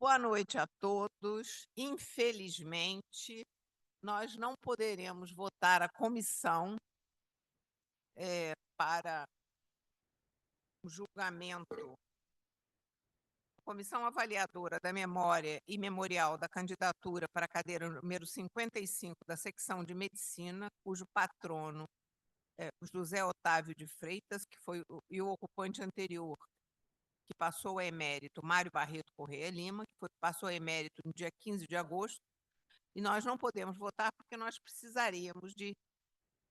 Boa noite a todos. Infelizmente, nós não poderemos votar a comissão para o julgamento, a comissão avaliadora da memória e memorial da candidatura para a cadeira número 55 da secção de medicina, cujo patrono é o José Otávio de Freitas, que foi e o ocupante anterior, que passou a emérito, Mário Barreto Correia Lima, que passou a emérito no dia 15 de agosto. E nós não podemos votar porque nós precisaríamos de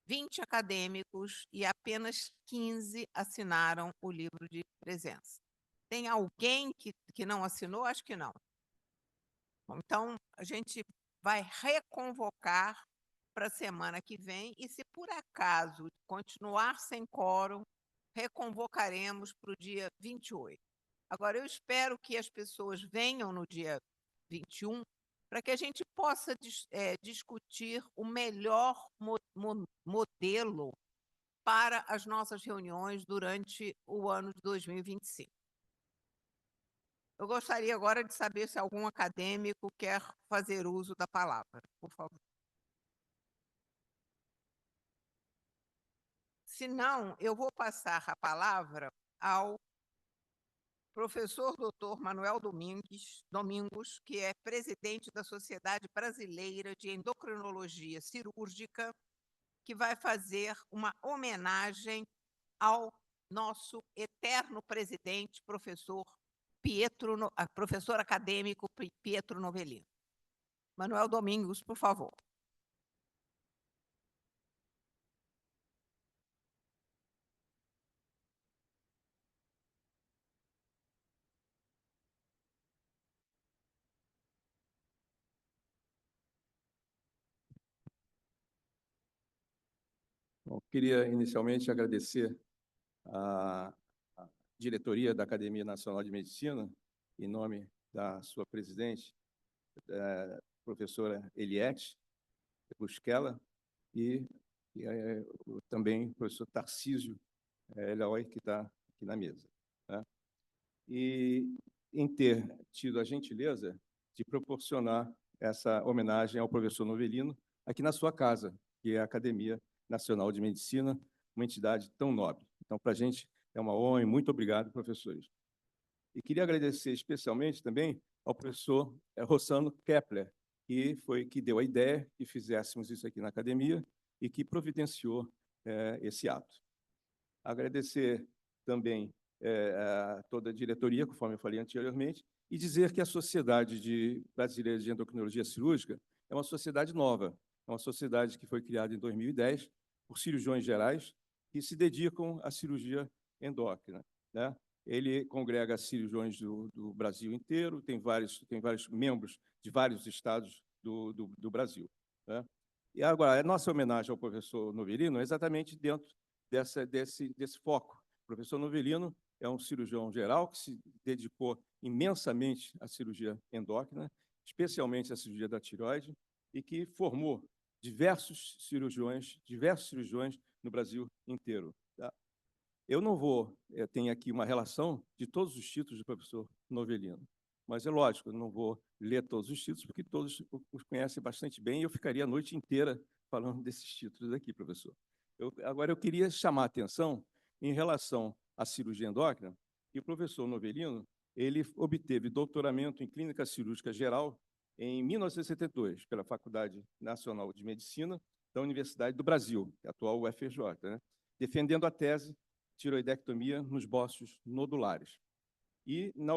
20 acadêmicos e apenas 15 assinaram o livro de presença. Tem alguém que não assinou? Acho que não. Bom, então, a gente vai reconvocar para a semana que vem e, se por acaso continuar sem quórum, reconvocaremos para o dia 28. Agora, eu espero que as pessoas venham no dia 21 para que a gente possa discutir o melhor modelo para as nossas reuniões durante o ano de 2025. Eu gostaria agora de saber se algum acadêmico quer fazer uso da palavra, por favor. Se não, eu vou passar a palavra ao professor Dr. Manuel Domingos, que é presidente da Sociedade Brasileira de Endocrinologia Cirúrgica, que vai fazer uma homenagem ao nosso eterno presidente, professor acadêmico Pietro Novelino. Manuel Domingos, por favor. Bom, queria inicialmente agradecer à diretoria da Academia Nacional de Medicina, em nome da sua presidente, professora Eliette Busquela, e também o professor Tarcísio Eloy, que está aqui na mesa. Né? E em ter tido a gentileza de proporcionar essa homenagem ao professor Novelino aqui na sua casa, que é a Academia Nacional de Medicina, uma entidade tão nobre. Então, para a gente é uma honra e muito obrigado, professores. E queria agradecer especialmente também ao professor Rossano Kepler, que deu a ideia que fizéssemos isso aqui na academia e que providenciou esse ato. Agradecer também a toda a diretoria, conforme eu falei anteriormente, e dizer que a Sociedade Brasileira de Endocrinologia Cirúrgica é uma sociedade nova, é uma sociedade que foi criada em 2010 por cirurgiões gerais que se dedicam à cirurgia endócrina, né? Ele congrega cirurgiões do Brasil inteiro, tem vários membros de vários estados do Brasil, né? E agora, a nossa homenagem ao professor Novelino é exatamente dentro desse foco. O professor Novelino é um cirurgião geral que se dedicou imensamente à cirurgia endócrina, especialmente à cirurgia da tireoide, e que formou diversos cirurgiões no Brasil inteiro. Tá? Eu não vou, tenho aqui uma relação de todos os títulos do professor Novelino, mas é lógico, eu não vou ler todos os títulos, porque todos os conhecem bastante bem, e eu ficaria a noite inteira falando desses títulos aqui, professor. Agora, eu queria chamar a atenção em relação à cirurgia endócrina, e o professor Novelino, ele obteve doutoramento em clínica cirúrgica geral em 1972, pela Faculdade Nacional de Medicina da Universidade do Brasil, que é a atual UFRJ, né? Defendendo a tese tiroidectomia nos bócios nodulares. E, na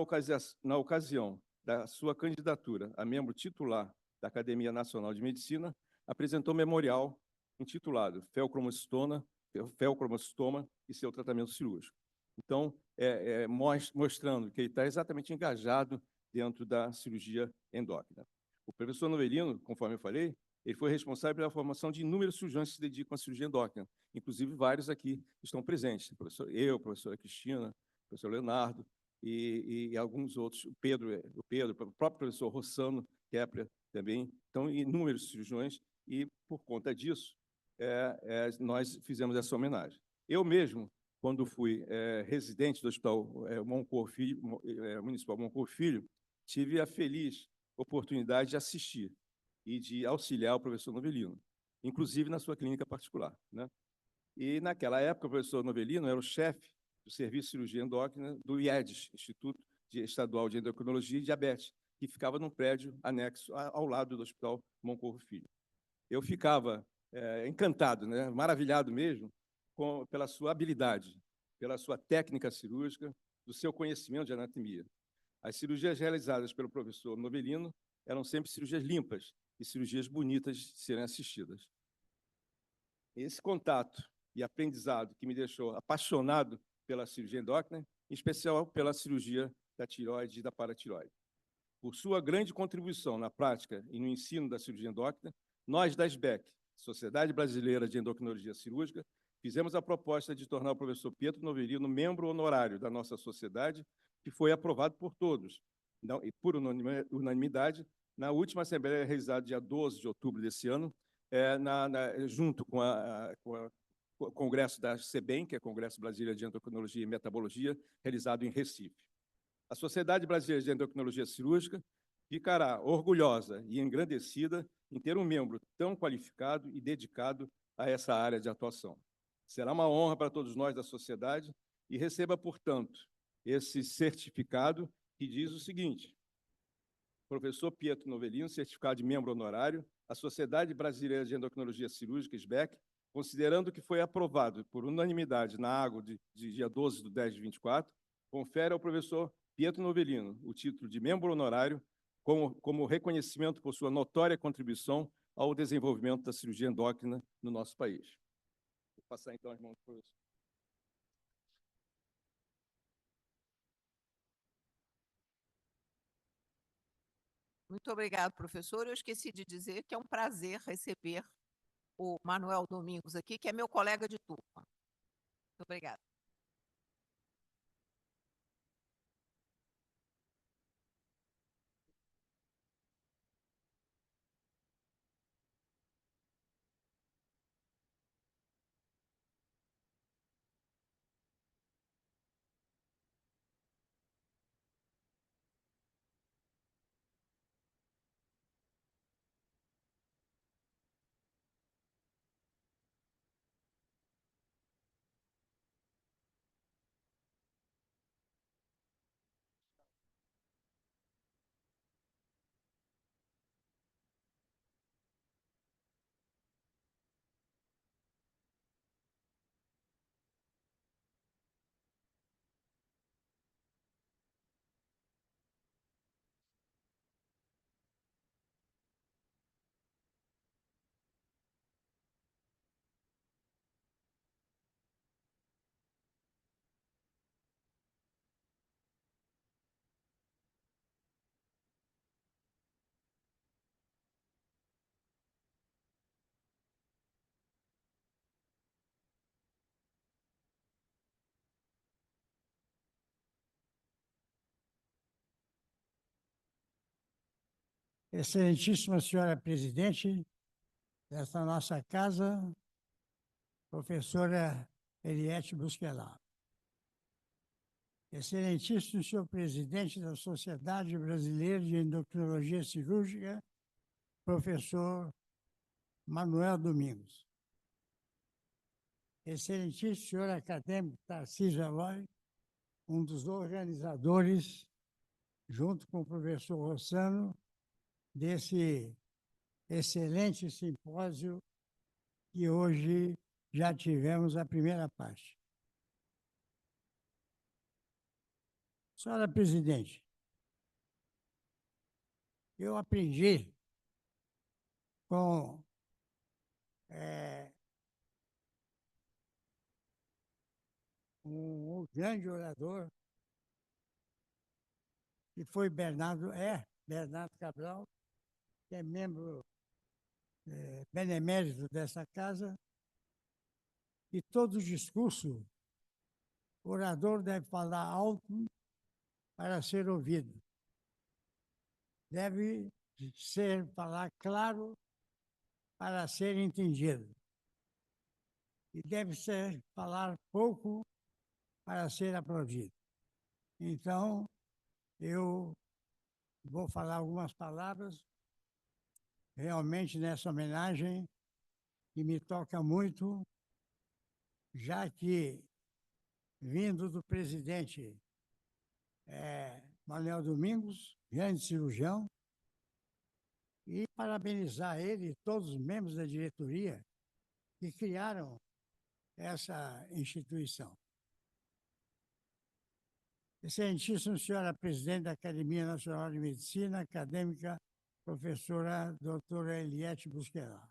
ocasião da sua candidatura a membro titular da Academia Nacional de Medicina, apresentou memorial intitulado Feocromocitoma e seu tratamento cirúrgico. Então, mostrando que ele está exatamente engajado dentro da cirurgia endócrina. O professor Novelino, conforme eu falei, ele foi responsável pela formação de inúmeros cirurgiões que se dedicam à cirurgia endócrina, inclusive vários aqui estão presentes, a professora Cristina, o professor Leonardo e alguns outros, o Pedro, o próprio professor Rossano Kepler também, então inúmeros cirurgiões, e por conta disso, nós fizemos essa homenagem. Eu mesmo, quando fui residente do Hospital Municipal Moncourt Filho, tive a feliz oportunidade de assistir e de auxiliar o professor Novelino, inclusive na sua clínica particular, né? E, naquela época, o professor Novelino era o chefe do Serviço de Cirurgia Endócrina do IEDS, Instituto Estadual de Endocrinologia e Diabetes, que ficava num prédio anexo ao lado do Hospital Moncorvo Filho. Eu ficava encantado, né, maravilhado mesmo, pela sua habilidade, pela sua técnica cirúrgica, do seu conhecimento de anatomia. As cirurgias realizadas pelo professor Novelino eram sempre cirurgias limpas e cirurgias bonitas de serem assistidas. Esse contato e aprendizado que me deixou apaixonado pela cirurgia endócrina, em especial pela cirurgia da tireoide e da paratireoide. Por sua grande contribuição na prática e no ensino da cirurgia endócrina, nós da SBEC, Sociedade Brasileira de Endocrinologia Cirúrgica, fizemos a proposta de tornar o professor Pietro Novelino membro honorário da nossa sociedade, que foi aprovado por todos, e por unanimidade, na última Assembleia realizada dia 12 de outubro desse ano, junto com o Congresso da CBEM, que é o Congresso Brasileiro de Endocrinologia e Metabologia, realizado em Recife. A Sociedade Brasileira de Endocrinologia Cirúrgica ficará orgulhosa e engrandecida em ter um membro tão qualificado e dedicado a essa área de atuação. Será uma honra para todos nós da sociedade e receba, portanto, esse certificado que diz o seguinte: professor Pietro Novelino, certificado de membro honorário, a Sociedade Brasileira de Endocrinologia Cirúrgica, SBEC, considerando que foi aprovado por unanimidade na AGO de dia 12 de 10 de 24, confere ao professor Pietro Novelino o título de membro honorário como reconhecimento por sua notória contribuição ao desenvolvimento da cirurgia endócrina no nosso país. Vou passar, então, as mãos para o professor. Muito obrigado, professor. Eu esqueci de dizer que é um prazer receber o Manuel Domingos aqui, que é meu colega de turma. Muito obrigada. Excelentíssima senhora presidente desta nossa casa, professora Eliette Busquelar. Excelentíssimo senhor presidente da Sociedade Brasileira de Endocrinologia Cirúrgica, professor Manuel Domingos. Excelentíssimo senhor acadêmico Tarcísio Eloy, um dos organizadores, junto com o professor Rossano, desse excelente simpósio que hoje já tivemos a primeira parte. Senhora presidente, eu aprendi com um grande orador, que foi Bernardo Cabral, que é membro benemérito dessa casa, e todo discurso, o orador deve falar alto para ser ouvido. Deve falar claro para ser entendido. E deve falar pouco para ser aplaudido. Então, eu vou falar algumas palavras realmente nessa homenagem que me toca muito, já que, vindo do presidente Manuel Domingos, grande cirurgião, e parabenizar ele e todos os membros da diretoria que criaram essa instituição. Excelentíssima senhora presidente da Academia Nacional de Medicina, acadêmica, professora doutora Eliette Busquerá.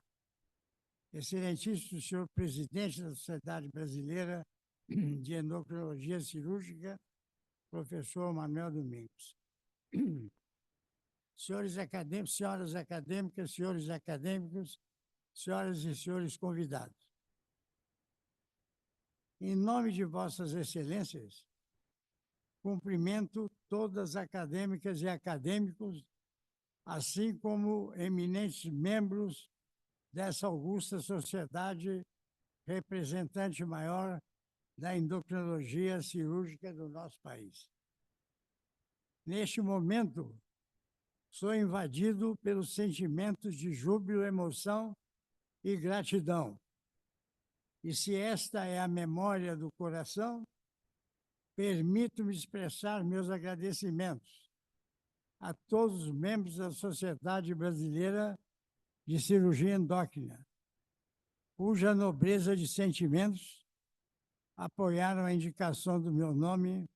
Excelentíssimo senhor presidente da Sociedade Brasileira de Endocrinologia Cirúrgica, professor Manuel Domingos. Senhores acadêmicos, senhoras acadêmicas, senhores acadêmicos, senhoras e senhores convidados. Em nome de vossas excelências, cumprimento todas as acadêmicas e acadêmicos, assim como eminentes membros dessa augusta sociedade, representante maior da endocrinologia cirúrgica do nosso país. Neste momento, sou invadido pelos sentimentos de júbilo, emoção e gratidão. E se esta é a memória do coração, permito-me expressar meus agradecimentos a todos os membros da Sociedade Brasileira de Cirurgia Endócrina, cuja nobreza de sentimentos apoiaram a indicação do meu nome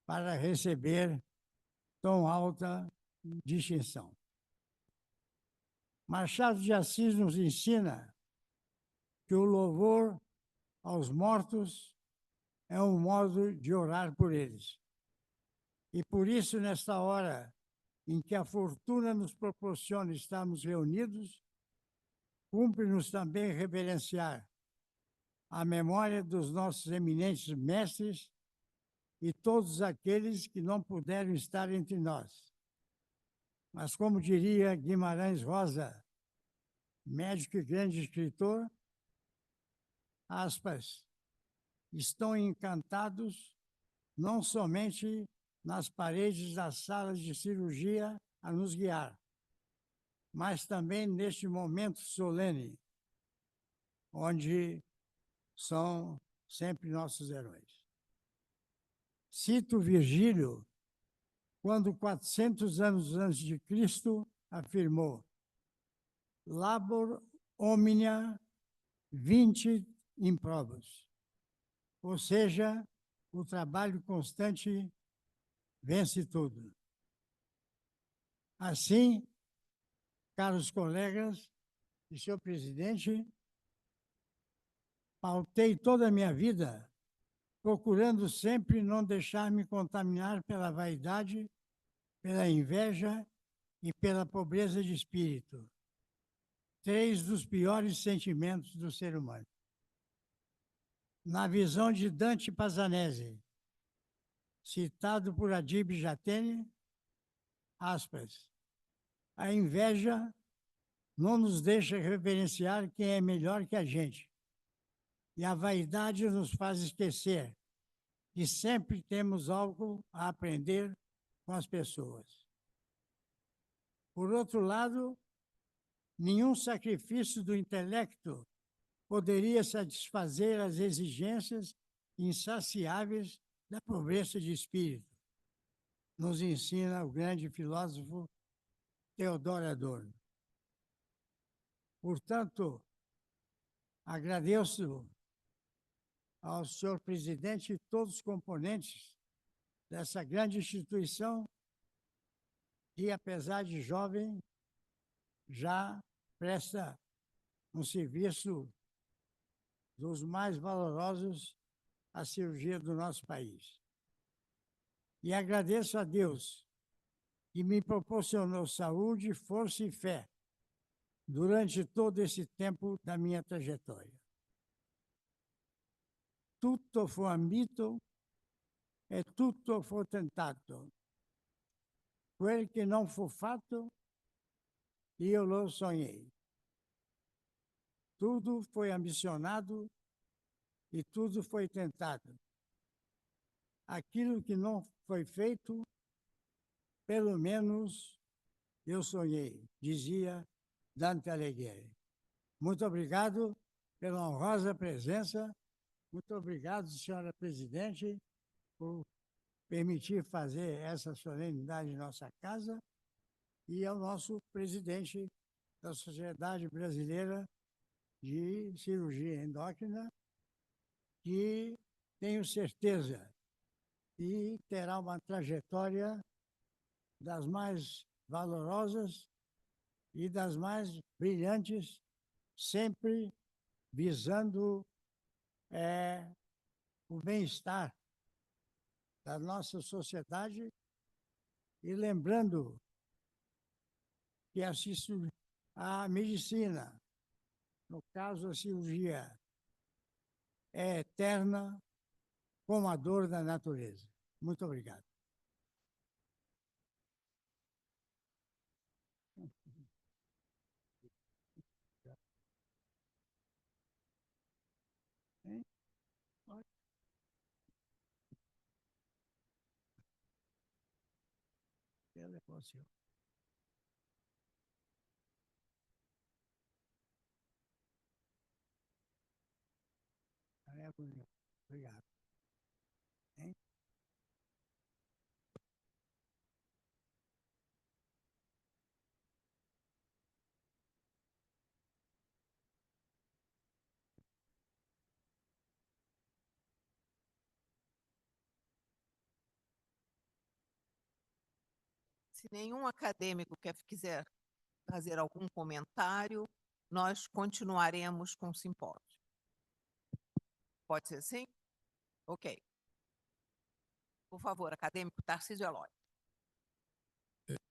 para receber tão alta distinção. Machado de Assis nos ensina que o louvor aos mortos é um modo de orar por eles. E por isso, nesta hora em que a fortuna nos proporciona estarmos reunidos, cumpre-nos também reverenciar a memória dos nossos eminentes mestres e todos aqueles que não puderam estar entre nós. Mas, como diria Guimarães Rosa, médico e grande escritor, aspas, estão encantados não somente nas paredes das salas de cirurgia a nos guiar, mas também neste momento solene, onde são sempre nossos heróis. Cito Virgílio, quando 400 anos antes de Cristo afirmou: labor omnia vincit improbus, ou seja, o trabalho constante vence tudo. Assim, caros colegas e senhor presidente, pautei toda a minha vida procurando sempre não deixar-me contaminar pela vaidade, pela inveja e pela pobreza de espírito, três dos piores sentimentos do ser humano. Na visão de Dante Pazzanese, citado por Adib Jatene, aspas, a inveja não nos deixa reverenciar quem é melhor que a gente, e a vaidade nos faz esquecer que sempre temos algo a aprender com as pessoas. Por outro lado, nenhum sacrifício do intelecto poderia satisfazer as exigências insaciáveis da pobreza de espírito, nos ensina o grande filósofo Theodor Adorno. Portanto, agradeço ao senhor presidente e todos os componentes dessa grande instituição que, apesar de jovem, já presta um serviço dos mais valorosos à cirurgia do nosso país. E agradeço a Deus que me proporcionou saúde, força e fé durante todo esse tempo da minha trajetória. Tutto fu ambito e tutto fu tentato. Quel che non fu fatto, io lo sonhei. Tudo foi ambicionado e tudo foi tentado. Aquilo que não foi feito, pelo menos eu sonhei, dizia Dante Alighieri. Muito obrigado pela honrosa presença. Muito obrigado, senhora presidente, por permitir fazer essa solenidade em nossa casa, e ao nosso presidente da Sociedade Brasileira de Cirurgia Endócrina, que tenho certeza que terá uma trajetória das mais valorosas e das mais brilhantes, sempre visando o bem-estar da nossa sociedade e lembrando que a medicina, no caso a cirurgia, é eterna como a dor da natureza. Muito obrigado. Obrigado. Se nenhum acadêmico quiser fazer algum comentário, nós continuaremos com o simpósio. Pode ser assim? Ok. Por favor, acadêmico Tarcísio Eloy.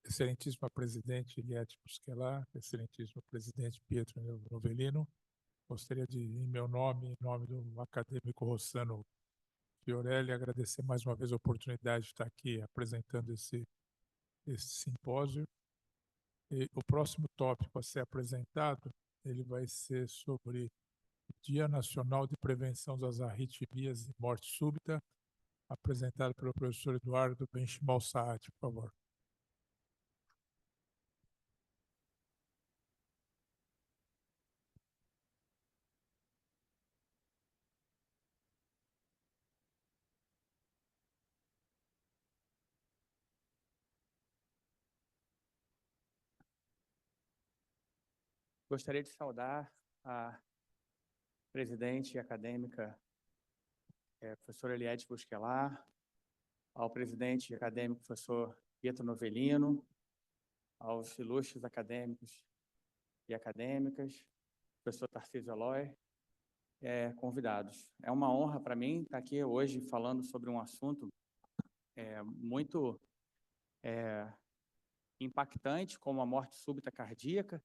Excelentíssima presidente Eliette Busquelar, excelentíssimo presidente Pietro Novelino, gostaria de, em meu nome, em nome do acadêmico Rossano Fiorelli, agradecer mais uma vez a oportunidade de estar aqui apresentando esse simpósio. E o próximo tópico a ser apresentado, ele vai ser sobre o Dia Nacional de Prevenção das Arritmias e Morte Súbita, apresentado pelo professor Eduardo Benchimol Saad, por favor. Gostaria de saudar a presidente acadêmica, professora Eliette Busquelar, ao presidente acadêmico, professor Pietro Novelino, aos ilustres acadêmicos e acadêmicas, professor Tarcísio Eloy, convidados. É uma honra para mim estar aqui hoje falando sobre um assunto muito impactante, como a morte súbita cardíaca,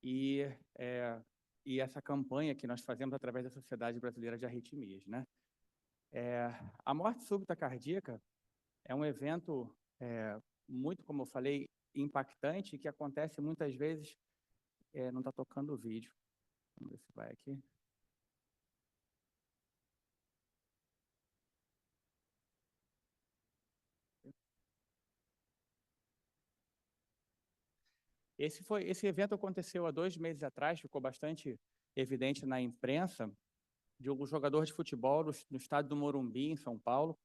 e essa campanha que nós fazemos através da Sociedade Brasileira de Arritmias, né? A morte súbita cardíaca é um evento muito, como eu falei, impactante, que acontece muitas vezes. Não está tocando o vídeo. Vamos ver se vai aqui. Esse evento aconteceu há 2 meses atrás, ficou bastante evidente na imprensa, de um jogador de futebol no estado do Morumbi, em São Paulo,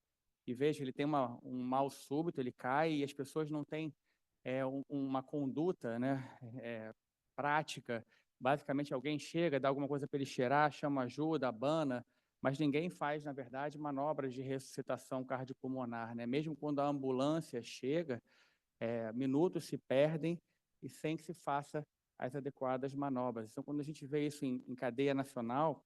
e veja, ele tem um mal súbito, ele cai e as pessoas não têm uma conduta, né, prática. Basicamente, alguém chega, dá alguma coisa para ele cheirar, chama ajuda, abana, mas ninguém faz, na verdade, manobras de ressuscitação cardiopulmonar, né? Mesmo quando a ambulância chega, minutos se perdem e sem que se faça as adequadas manobras. Então, quando a gente vê isso em cadeia nacional,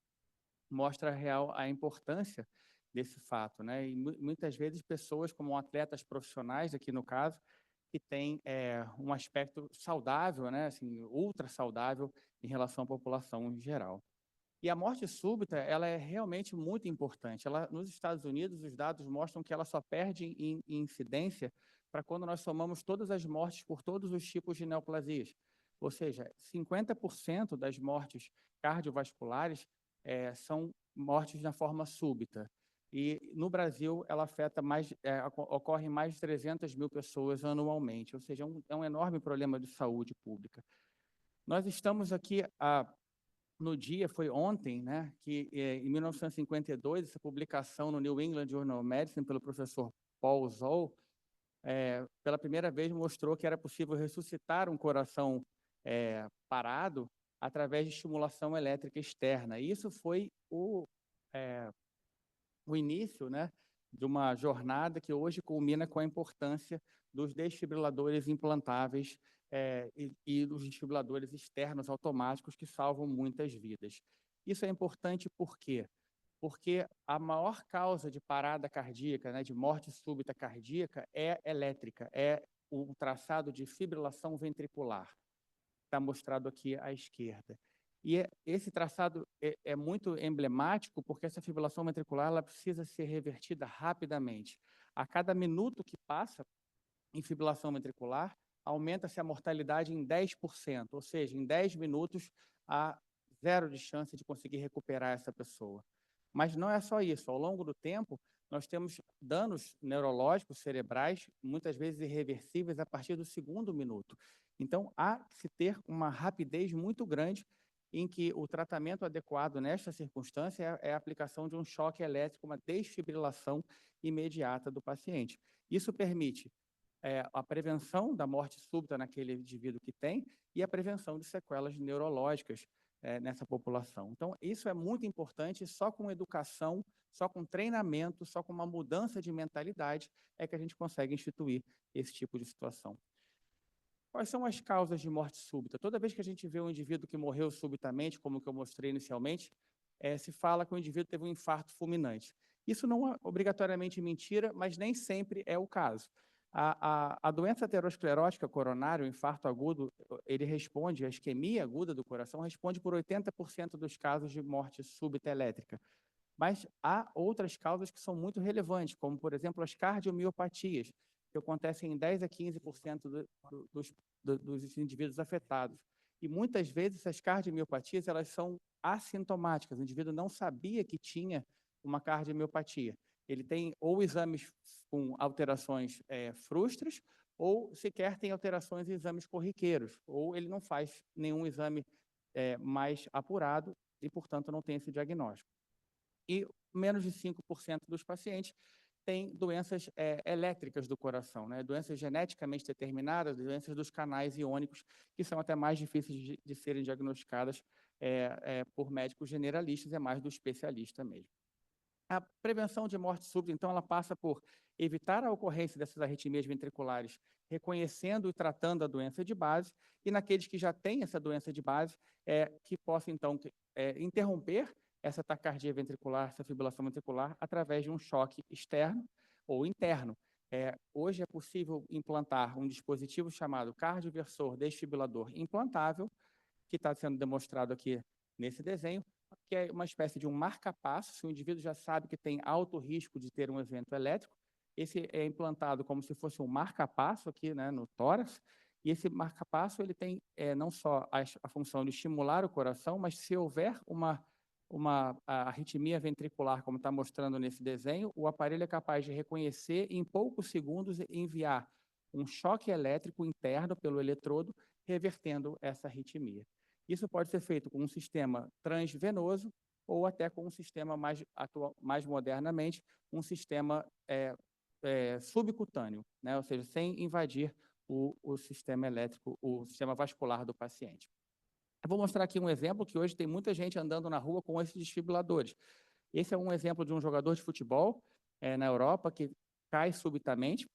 mostra a importância desse fato, né? E muitas vezes pessoas como atletas profissionais, aqui no caso, que têm um aspecto saudável, né? Assim, ultra saudável em relação à população em geral. E a morte súbita, ela é realmente muito importante. Nos Estados Unidos, os dados mostram que ela só perde em incidência para quando nós somamos todas as mortes por todos os tipos de neoplasias. Ou seja, 50% das mortes cardiovasculares são mortes na forma súbita. E no Brasil ela afeta ocorre em mais de 300 mil pessoas anualmente, ou seja, é um enorme problema de saúde pública. Nós estamos aqui no dia, foi ontem, né, que em 1952, essa publicação no New England Journal of Medicine pelo professor Paul Zoll, pela primeira vez mostrou que era possível ressuscitar um coração parado através de estimulação elétrica externa. E isso foi o início, né, de uma jornada que hoje culmina com a importância dos desfibriladores implantáveis e dos desfibriladores externos automáticos que salvam muitas vidas. Isso é importante por quê? Porque a maior causa de parada cardíaca, né, de morte súbita cardíaca, é elétrica, é o traçado de fibrilação ventricular. Está mostrado aqui à esquerda. E esse traçado é muito emblemático porque essa fibrilação ventricular ela precisa ser revertida rapidamente. A cada minuto que passa em fibrilação ventricular, aumenta-se a mortalidade em 10%, ou seja, em 10 minutos há zero de chance de conseguir recuperar essa pessoa. Mas não é só isso. Ao longo do tempo, nós temos danos neurológicos cerebrais, muitas vezes irreversíveis, a partir do segundo minuto. Então, há que se ter uma rapidez muito grande em que o tratamento adequado nesta circunstância é a aplicação de um choque elétrico, uma desfibrilação imediata do paciente. Isso permite a prevenção da morte súbita naquele indivíduo que tem e a prevenção de sequelas neurológicas nessa população. Então, isso é muito importante, só com educação, só com treinamento, só com uma mudança de mentalidade é que a gente consegue instituir esse tipo de situação. Quais são as causas de morte súbita? Toda vez que a gente vê um indivíduo que morreu subitamente, como que eu mostrei inicialmente, se fala que o indivíduo teve um infarto fulminante. Isso não é obrigatoriamente mentira, mas nem sempre é o caso. A doença aterosclerótica coronária, o infarto agudo, ele responde, a isquemia aguda do coração responde por 80% dos casos de morte súbita elétrica. Mas há outras causas que são muito relevantes, como, por exemplo, as cardiomiopatias, que acontecem em 10 a 15% dos indivíduos afetados. E muitas vezes essas cardiomiopatias elas são assintomáticas, o indivíduo não sabia que tinha uma cardiomiopatia. Ele tem ou exames com alterações frustras, ou sequer tem alterações em exames corriqueiros, ou ele não faz nenhum exame mais apurado e, portanto, não tem esse diagnóstico. E menos de 5% dos pacientes têm doenças elétricas do coração, né? Doenças geneticamente determinadas, doenças dos canais iônicos, que são até mais difíceis de serem diagnosticadas por médicos generalistas, é mais do especialista mesmo. A prevenção de morte súbita, então, ela passa por evitar a ocorrência dessas arritmias ventriculares, reconhecendo e tratando a doença de base, e naqueles que já têm essa doença de base, que possa, então, interromper essa taquicardia ventricular, essa fibrilação ventricular, através de um choque externo ou interno. Hoje é possível implantar um dispositivo chamado cardioversor desfibrilador implantável, que está sendo demonstrado aqui nesse desenho, que é uma espécie de um marca-passo. Se o indivíduo já sabe que tem alto risco de ter um evento elétrico, esse é implantado como se fosse um marca-passo aqui, né, no tórax, e esse marca-passo ele tem não só a função de estimular o coração, mas se houver uma arritmia ventricular, como está mostrando nesse desenho, o aparelho é capaz de reconhecer e, em poucos segundos, enviar um choque elétrico interno pelo eletrodo, revertendo essa arritmia. Isso pode ser feito com um sistema transvenoso ou até com um sistema mais modernamente, um sistema subcutâneo, né? Ou seja, sem invadir o sistema elétrico, o sistema vascular do paciente. Eu vou mostrar aqui um exemplo que hoje tem muita gente andando na rua com esses desfibriladores. Esse é um exemplo de um jogador de futebol na Europa que cai subitamente.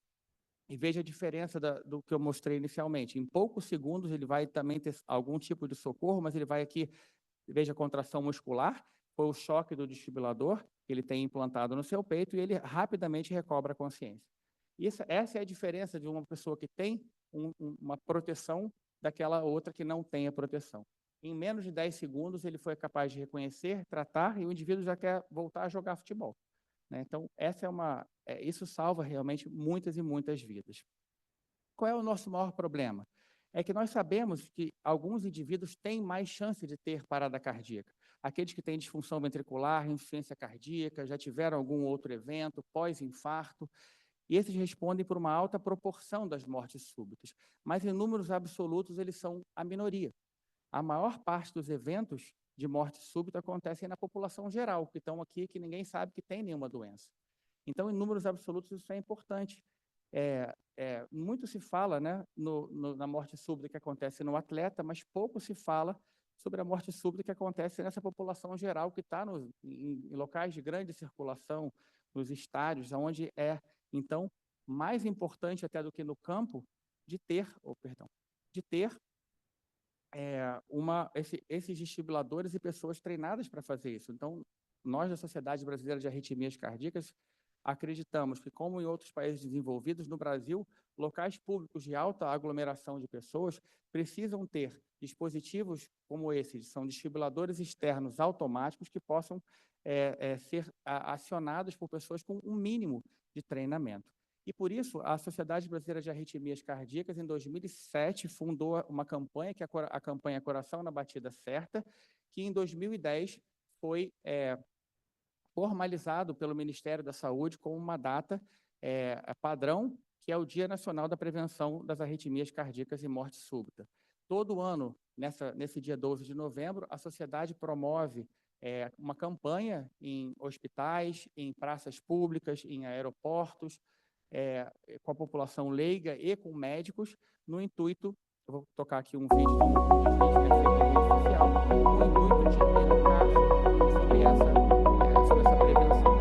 E veja a diferença do que eu mostrei inicialmente. Em poucos segundos, ele vai também ter algum tipo de socorro, mas ele vai aqui, veja a contração muscular, foi o choque do desfibrilador que ele tem implantado no seu peito e ele rapidamente recobra a consciência. Essa é a diferença de uma pessoa que tem uma proteção daquela outra que não tem a proteção. Em menos de 10 segundos, ele foi capaz de reconhecer, tratar, e o indivíduo já quer voltar a jogar futebol. Então, isso salva realmente muitas e muitas vidas. Qual é o nosso maior problema? É que nós sabemos que alguns indivíduos têm mais chance de ter parada cardíaca. aqueles que têm disfunção ventricular, insuficiência cardíaca, já tiveram algum outro evento, pós-infarto, e esses respondem por uma alta proporção das mortes súbitas, mas em números absolutos eles são a minoria. A maior parte dos eventos de morte súbita acontecem na população geral, que estão aqui, que ninguém sabe que tem nenhuma doença. Então, em números absolutos, isso é importante. Muito se fala, né, na morte súbita que acontece no atleta, mas pouco se fala sobre a morte súbita que acontece nessa população geral que está em locais de grande circulação, nos estádios, onde então, mais importante até do que no campo, de ter esses desfibriladores e pessoas treinadas para fazer isso. Então, nós da Sociedade Brasileira de Arritmias Cardíacas acreditamos que, como em outros países desenvolvidos, no Brasil, locais públicos de alta aglomeração de pessoas precisam ter dispositivos como esses, são desfibriladores externos automáticos que possam ser acionados por pessoas com um mínimo de treinamento. E, por isso, a Sociedade Brasileira de Arritmias Cardíacas, em 2007, fundou uma campanha, que é a campanha Coração na Batida Certa, que em 2010 foi formalizado pelo Ministério da Saúde como uma data padrão, que é o Dia Nacional da Prevenção das Arritmias Cardíacas e Morte Súbita. Todo ano, nesse dia 12 de novembro, a sociedade promove uma campanha em hospitais, em praças públicas, em aeroportos, com a população leiga e com médicos, no intuito, eu vou tocar aqui um vídeo de rede social, no intuito de educar sobre essa prevenção.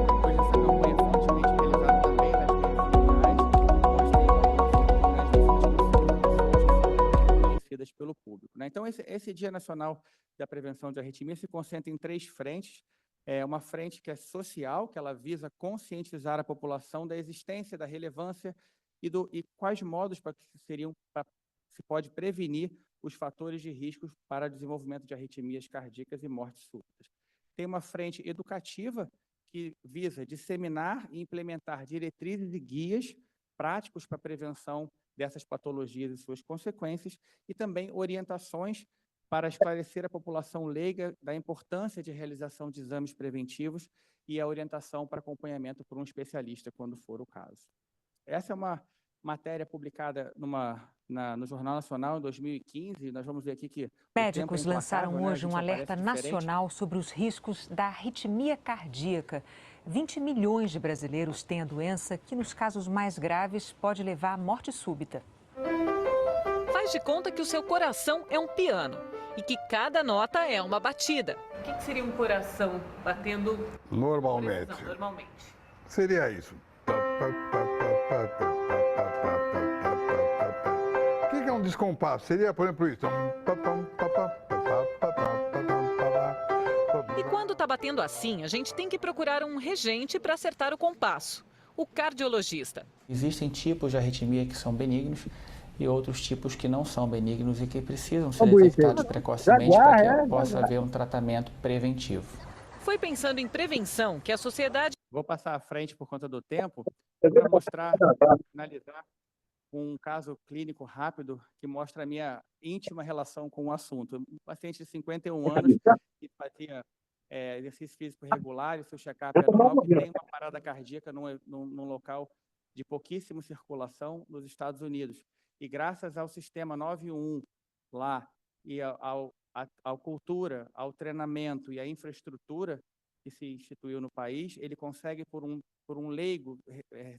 Depois dessa campanha fortemente realizada também nas redes sociais, conhecidas pelo público, né? Então, esse Dia Nacional da Prevenção de Arritmia se concentra em 3 frentes. Uma frente que é social, que ela visa conscientizar a população da existência, da relevância e quais modos se pode prevenir os fatores de risco para desenvolvimento de arritmias cardíacas e mortes súbitas. Tem uma frente educativa, que visa disseminar e implementar diretrizes e guias práticos para a prevenção dessas patologias e suas consequências, e também orientações para esclarecer a população leiga da importância de realização de exames preventivos e a orientação para acompanhamento por um especialista, quando for o caso. Essa é uma matéria publicada no Jornal Nacional em 2015, e nós vamos ver aqui que médicos lançaram hoje um alerta nacional sobre os riscos da arritmia cardíaca. 20 milhões de brasileiros têm a doença, que nos casos mais graves pode levar à morte súbita. Faz de conta que o seu coração é um piano e que cada nota é uma batida. O que seria um coração batendo normalmente? Seria isso. O que é um descompasso? Seria, por exemplo, isso. E quando está batendo assim, a gente tem que procurar um regente para acertar o compasso, o cardiologista. Existem tipos de arritmia que são benignos e outros tipos que não são benignos e que precisam ser detectados precocemente para que possa haver um tratamento preventivo. Foi pensando em prevenção que a sociedade... Vou passar à frente por conta do tempo para finalizar um caso clínico rápido que mostra a minha íntima relação com o assunto. Um paciente de 51 anos que fazia exercício físico regular e seu check-up anual, que tem uma parada cardíaca num local de pouquíssima circulação nos Estados Unidos. E graças ao sistema 911 lá e à cultura, ao treinamento e à infraestrutura que se instituiu no país, ele consegue, por um leigo,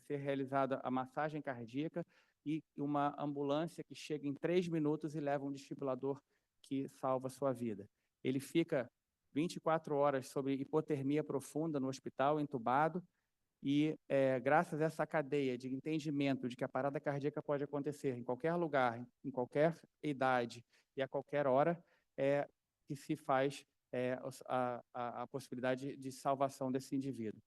ser realizada a massagem cardíaca e uma ambulância que chega em 3 minutos e leva um desfibrilador que salva a sua vida. Ele fica 24 horas sob hipotermia profunda no hospital, entubado, e graças a essa cadeia de entendimento de que a parada cardíaca pode acontecer em qualquer lugar, em qualquer idade e a qualquer hora, que se faz a possibilidade de salvação desse indivíduo.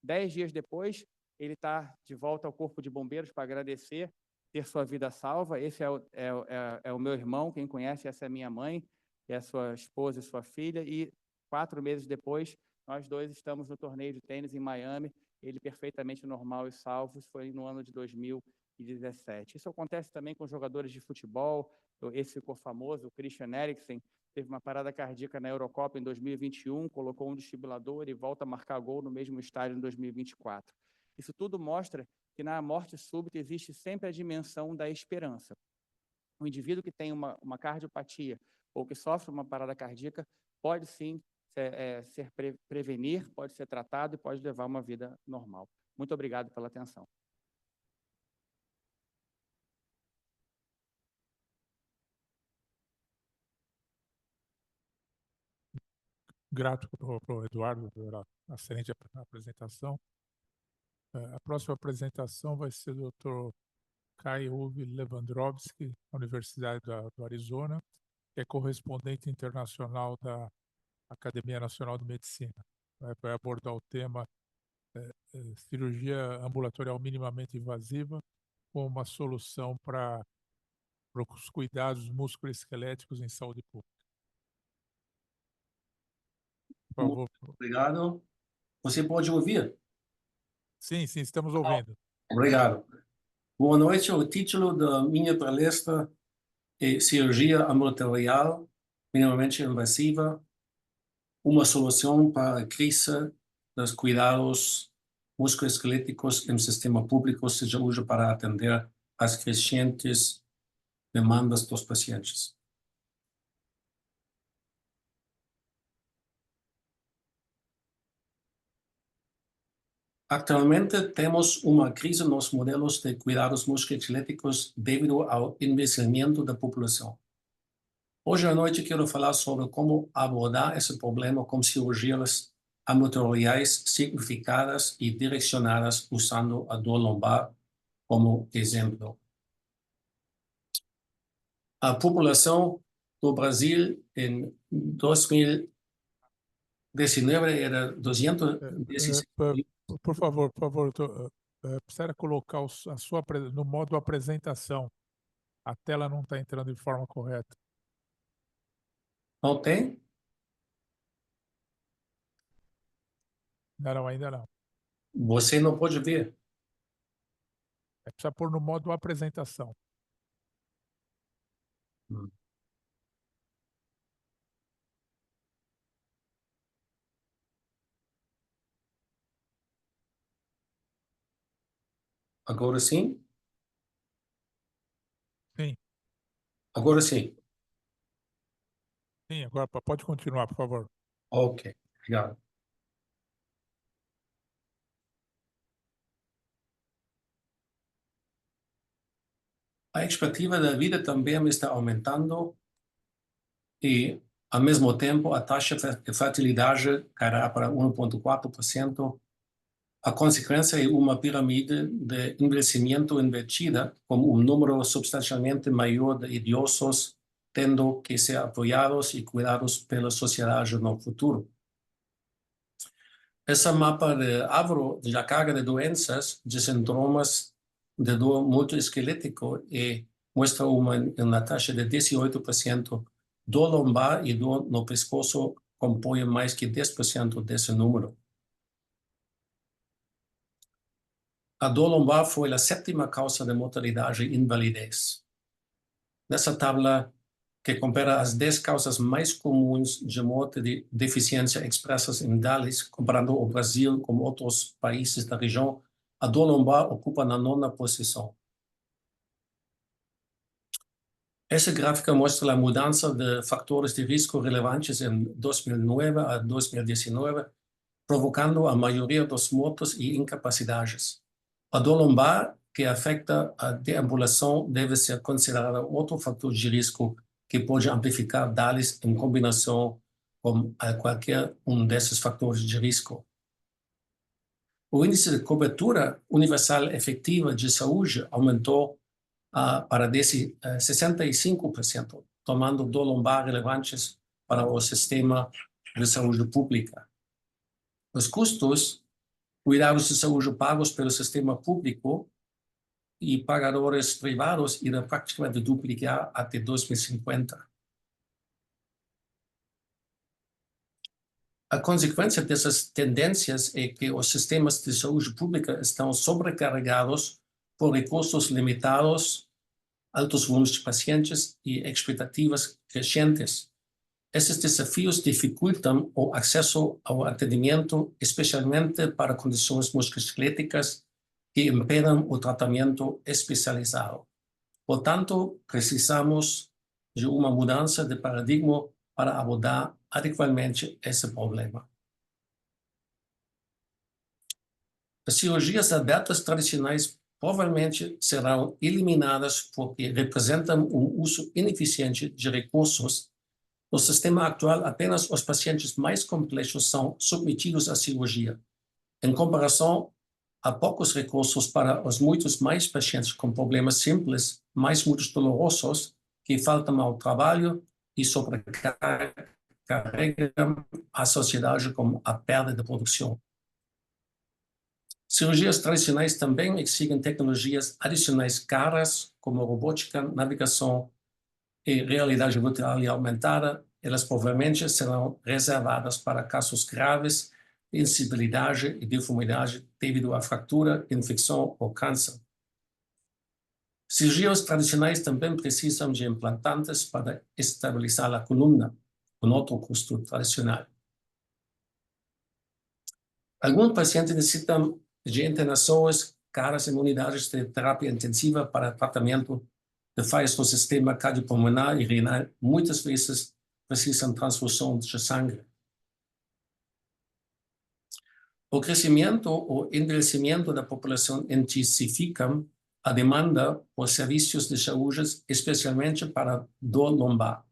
10 dias depois, ele está de volta ao Corpo de Bombeiros para agradecer ter sua vida salva. Esse é o meu irmão, quem conhece, essa é a minha mãe, é a sua esposa e sua filha, e 4 meses depois, nós dois estamos no torneio de tênis em Miami, ele perfeitamente normal e salvo, foi no ano de 2017. Isso acontece também com jogadores de futebol. Esse ficou famoso, o Christian Eriksen, teve uma parada cardíaca na Eurocopa em 2021, colocou um desfibrilador e volta a marcar gol no mesmo estádio em 2024. Isso tudo mostra que na morte súbita existe sempre a dimensão da esperança. O indivíduo que tem uma cardiopatia ou que sofre uma parada cardíaca pode sim prevenir, pode ser tratado e pode levar uma vida normal. Muito obrigado pela atenção. Grato para o Eduardo pela excelente apresentação. A próxima apresentação vai ser do Dr. Kai-Uwe Lewandowski, da Universidade do Arizona, que é correspondente internacional da Academia Nacional de Medicina. Vai abordar o tema cirurgia ambulatorial minimamente invasiva como uma solução para os cuidados musculoesqueléticos em saúde pública. Por favor. Muito obrigado. Você pode ouvir? Sim, estamos ouvindo. Obrigado. Boa noite. O título da minha palestra é Cirurgia ambulatorial minimamente invasiva, uma solução para a crise dos cuidados musculoesqueléticos no sistema público, seja hoje para atender às crescentes demandas dos pacientes. Actualmente temos uma crise nos modelos de cuidados musculoesqueléticos devido ao envelhecimento da população. Hoje à noite quero falar sobre como abordar esse problema com cirurgias ambulatoriais simplificadas e direcionadas usando a dor lombar como exemplo. A população do Brasil em 2019 era 216. Por favor, precisa colocar no modo apresentação. A tela não está entrando de forma correta. Não tem? Não, ainda não. Você não pode ver. Precisa pôr no modo apresentação. Agora sim? Sim. Agora sim. Sim, agora pode continuar, por favor. Ok, obrigado. A expectativa da vida também está aumentando e, ao mesmo tempo, a taxa de fertilidade cairá para 1,4%. A consequência é uma pirâmide de envelhecimento invertida, com um número substancialmente maior de idosos tendo que ser apoiados e cuidados pela sociedade no futuro. Esse mapa de árvore da carga de doenças, de síndromes de dor musculoesquelético mostra uma taxa de 18%. Dor lombar e dor no pescoço compõem mais que 10% desse número. A dor lombar foi a 7ª causa de mortalidade e invalidez. Nessa tabela, que compara as 10 causas mais comuns de morte de deficiência expressas em DALYs, comparando o Brasil com outros países da região, a dor lombar ocupa na 9ª posição. Essa gráfica mostra a mudança de fatores de risco relevantes em 2009 a 2019, provocando a maioria dos mortos e incapacidades. A dor lombar, que afeta a deambulação, deve ser considerada outro fator de risco que pode amplificar DALYs em combinação com qualquer desses fatores de risco. O índice de cobertura universal efetiva de saúde aumentou para 65%, tomando dor lombar relevantes para o sistema de saúde pública. Os custos, cuidados de saúde pagos pelo sistema público e pagadores privados irão praticamente duplicar até 2050. A consequência dessas tendências é que os sistemas de saúde pública estão sobrecarregados por recursos limitados, altos volumes de pacientes e expectativas crescentes. Esses desafios dificultam o acesso ao atendimento, especialmente para condições musculoesqueléticas que impedem o tratamento especializado. Portanto, precisamos de uma mudança de paradigma para abordar adequadamente esse problema. As cirurgias abertas tradicionais provavelmente serão eliminadas porque representam um uso ineficiente de recursos. No sistema atual, apenas os pacientes mais complexos são submetidos à cirurgia. Em comparação, há poucos recursos para os muitos mais pacientes com problemas simples, mais muito dolorosos, que faltam ao trabalho e sobrecarregam a sociedade com a perda de produção. Cirurgias tradicionais também exigem tecnologias adicionais caras, como robótica, navegação e realidade virtual e aumentada. Elas provavelmente serão reservadas para casos graves de insensibilidade e deformidade devido à fratura, infecção ou câncer. Cirurgias tradicionais também precisam de implantantes para estabilizar a coluna, um outro custo tradicional. Alguns pacientes necessitam de internações caras em unidades de terapia intensiva para tratamento de falhas no sistema cardiopulmonar e renal. Muitas vezes precisam de transfusão de sangue. O crescimento ou envelhecimento da população intensificam a demanda por serviços de saúde, especialmente para dor lombar.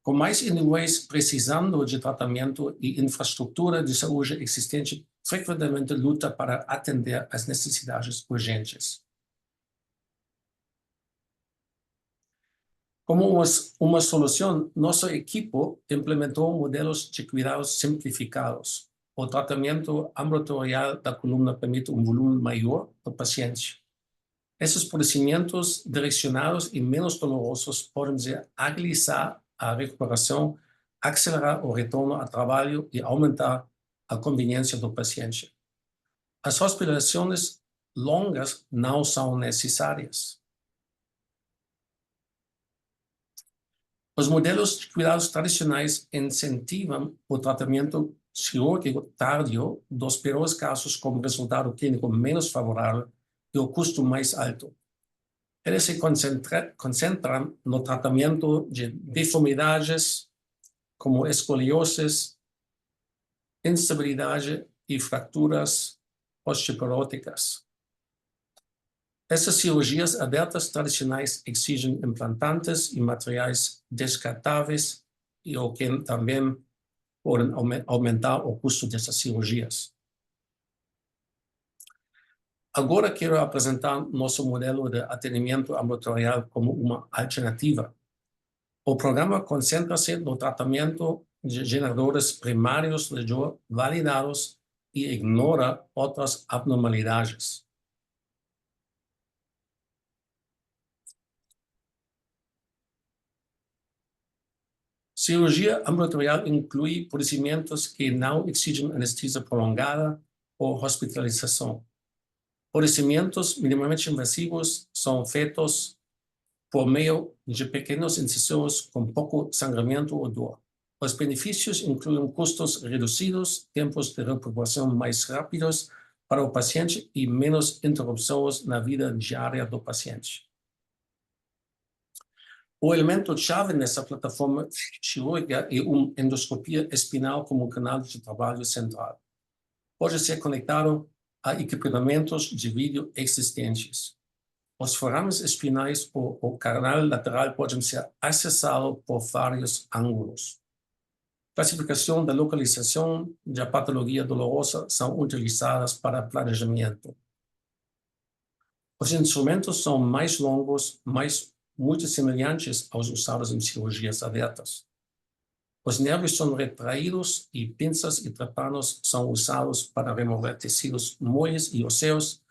Com mais indivíduos precisando de tratamento e infraestrutura de saúde existente, frequentemente luta para atender às necessidades urgentes. Como uma solução, nossa equipe implementou modelos de cuidados simplificados. O tratamento ambulatorial da coluna permite um volume maior do paciente. Esses procedimentos direcionados e menos dolorosos podem agilizar a recuperação, acelerar o retorno ao trabalho e aumentar a conveniência do paciente. As hospitalizações longas não são necessárias. Os modelos de cuidados tradicionais incentivam o tratamento cirúrgico tardio dos piores casos com resultado clínico menos favorável e o custo mais alto. Eles se concentram no tratamento de deformidades como escolioses, instabilidade e fraturas osteoporóticas. Essas cirurgias abertas tradicionais exigem implantantes e materiais descartáveis e o que também podem aumentar o custo dessas cirurgias. Agora quero apresentar nosso modelo de atendimento ambulatorial como uma alternativa. O programa concentra-se no tratamento de geradores primários de dor validados e ignora outras abnormalidades. Cirurgia ambulatorial inclui procedimentos que não exigem anestesia prolongada ou hospitalização. Procedimentos minimamente invasivos são feitos por meio de pequenas incisões com pouco sangramento ou dor. Os benefícios incluem custos reduzidos, tempos de recuperação mais rápidos para o paciente e menos interrupções na vida diária do paciente. O elemento-chave nessa plataforma cirúrgica é uma endoscopia espinal como canal de trabalho central. Pode ser conectado a equipamentos de vídeo existentes. Os forames espinais ou o canal lateral podem ser acessados por vários ângulos. Classificação da localização da patologia dolorosa são utilizadas para planejamento. Os instrumentos são mais longos, muito semelhantes aos usados em cirurgias abertas. Os nervos são retraídos e pinças e trepanos são usados para remover tecidos moles e ósseos,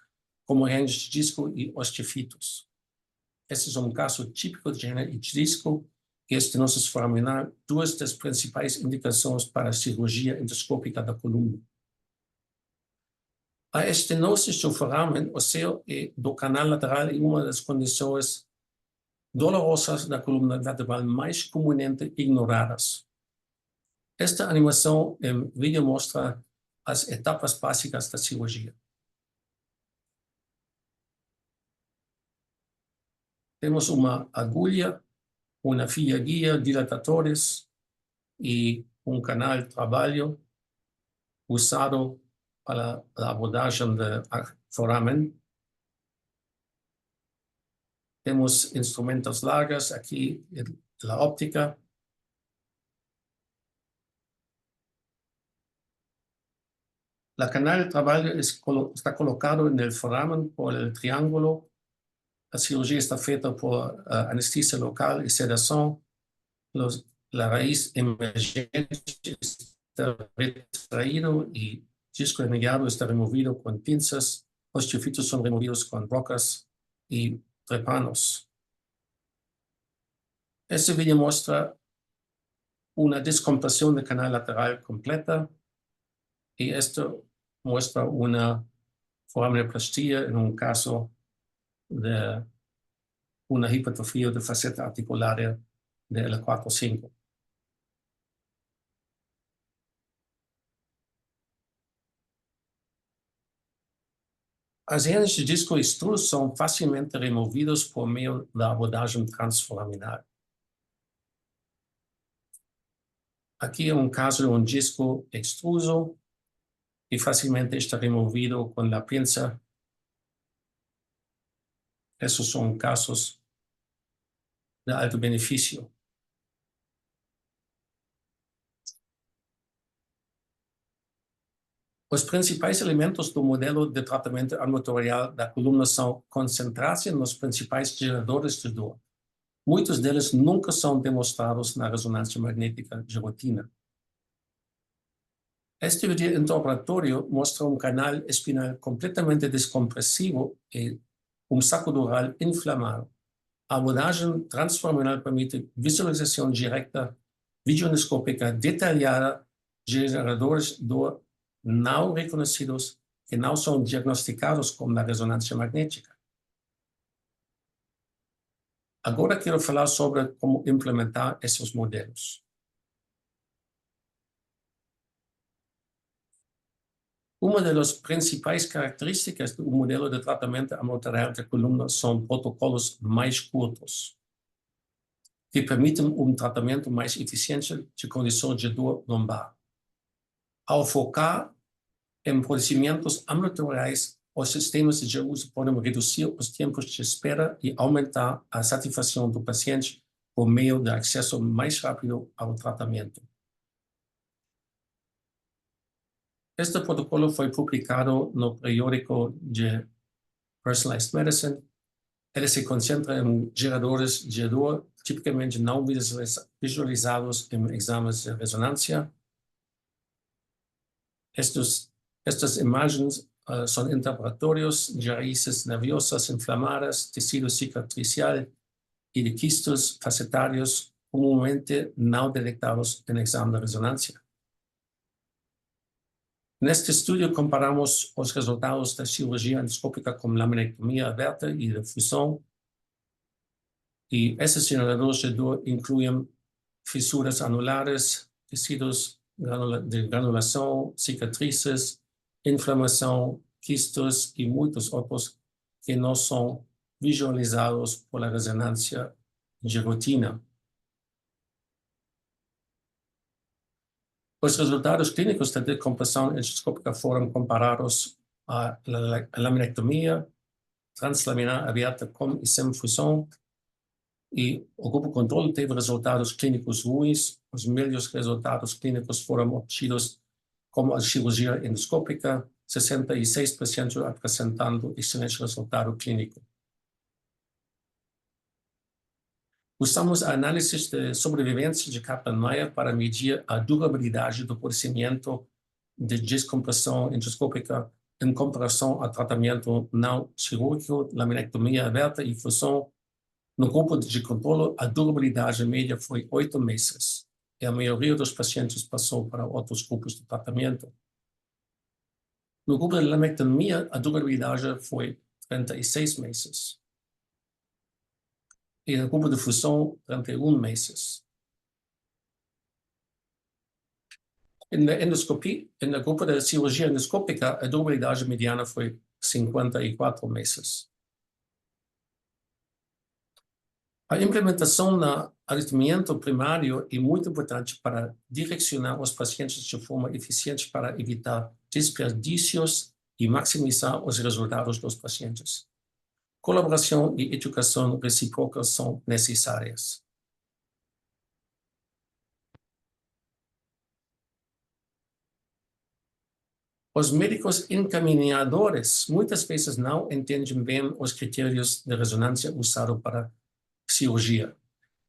como hernias de disco e osteofitos. Esse é um caso típico de hernia de disco que estenosis foraminal, duas das principais indicações para a cirurgia endoscópica da coluna. A estenose do foramen ósseo e do canal lateral é uma das condições dolorosas da coluna vertebral mais comumente ignoradas. Esta animação em vídeo mostra as etapas básicas da cirurgia. Temos uma agulha, uma fia guia, dilatadores e canal de trabalho usado para a abordagem do foramen. Temos instrumentos largos, aqui a óptica. O canal de trabalho está colocado no foramen por el triângulo. A cirurgia está feita por anestesia local e sedação. A raiz emergente está retraído e disco remediado está removido com pinças. Os tiofitos são removidos com brocas e trepanos. Este vídeo mostra uma descompressão do canal lateral completa e isto mostra uma foraminoplastia em caso de uma hipertrofia da faceta articular de L4-5. As hernias de disco extruso são facilmente removidas por meio da abordagem transforaminal. Aqui é caso de disco extruso que facilmente está removido com a pinça. Esses são casos de alto benefício. Os principais elementos do modelo de tratamento ambulatorial da coluna são concentrar-se nos principais geradores de dor. Muitos deles nunca são demonstrados na ressonância magnética de rotina. Este vídeo intraoperatório mostra canal espinal completamente descompressivo e saco dural inflamado. A abordagem transforaminal permite visualização direta, videoendoscópica detalhada de geradores de dor não reconhecidos que não são diagnosticados com a ressonância magnética. Agora quero falar sobre como implementar esses modelos. Uma das principais características do modelo de tratamento ambulatorial da coluna são protocolos mais curtos, que permitem tratamento mais eficiente de condições de dor lombar. Ao focar em procedimentos ambulatoriais, os sistemas de uso podem reduzir os tempos de espera e aumentar a satisfação do paciente por meio do acesso mais rápido ao tratamento. Este protocolo foi publicado no periódico de Personalized Medicine. Ele se concentra em geradores de dor tipicamente não visualizados em exames de ressonância. Estas imagens são interpretatórios de raízes nerviosas inflamadas, tecido cicatricial e de quistos facetários comumente não detectados em exame de ressonância. Neste estudo, comparamos os resultados da cirurgia endoscópica com laminectomia aberta e de fusão. E esses geradores de dor incluem fissuras anulares, tecidos de granulação, cicatrizes, inflamação, quistos e muitos outros que não são visualizados por a ressonância de rotina. Os resultados clínicos da decompressão endoscópica foram comparados à laminectomia translaminar aberta com e sem fusão, e o grupo controle teve resultados clínicos ruins. Os melhores resultados clínicos foram obtidos com a cirurgia endoscópica, 66% apresentando excelente resultado clínico. Usamos a análise de sobrevivência de Kaplan-Meier para medir a durabilidade do procedimento de descompressão endoscópica em comparação ao tratamento não cirúrgico, laminectomia aberta e fusão No grupo de controle, a durabilidade média foi 8 meses, e a maioria dos pacientes passou para outros grupos de tratamento. No grupo de laminectomia, a durabilidade foi 36 meses. E no grupo de fusão, 31 meses. No grupo de cirurgia endoscópica, a durabilidade mediana foi 54 meses. A implementação no aleitamento primário é muito importante para direcionar os pacientes de forma eficiente para evitar desperdícios e maximizar os resultados dos pacientes. Colaboração e educação recíproca são necessárias. Os médicos encaminhadores muitas vezes não entendem bem os critérios de ressonância usados para cirurgia.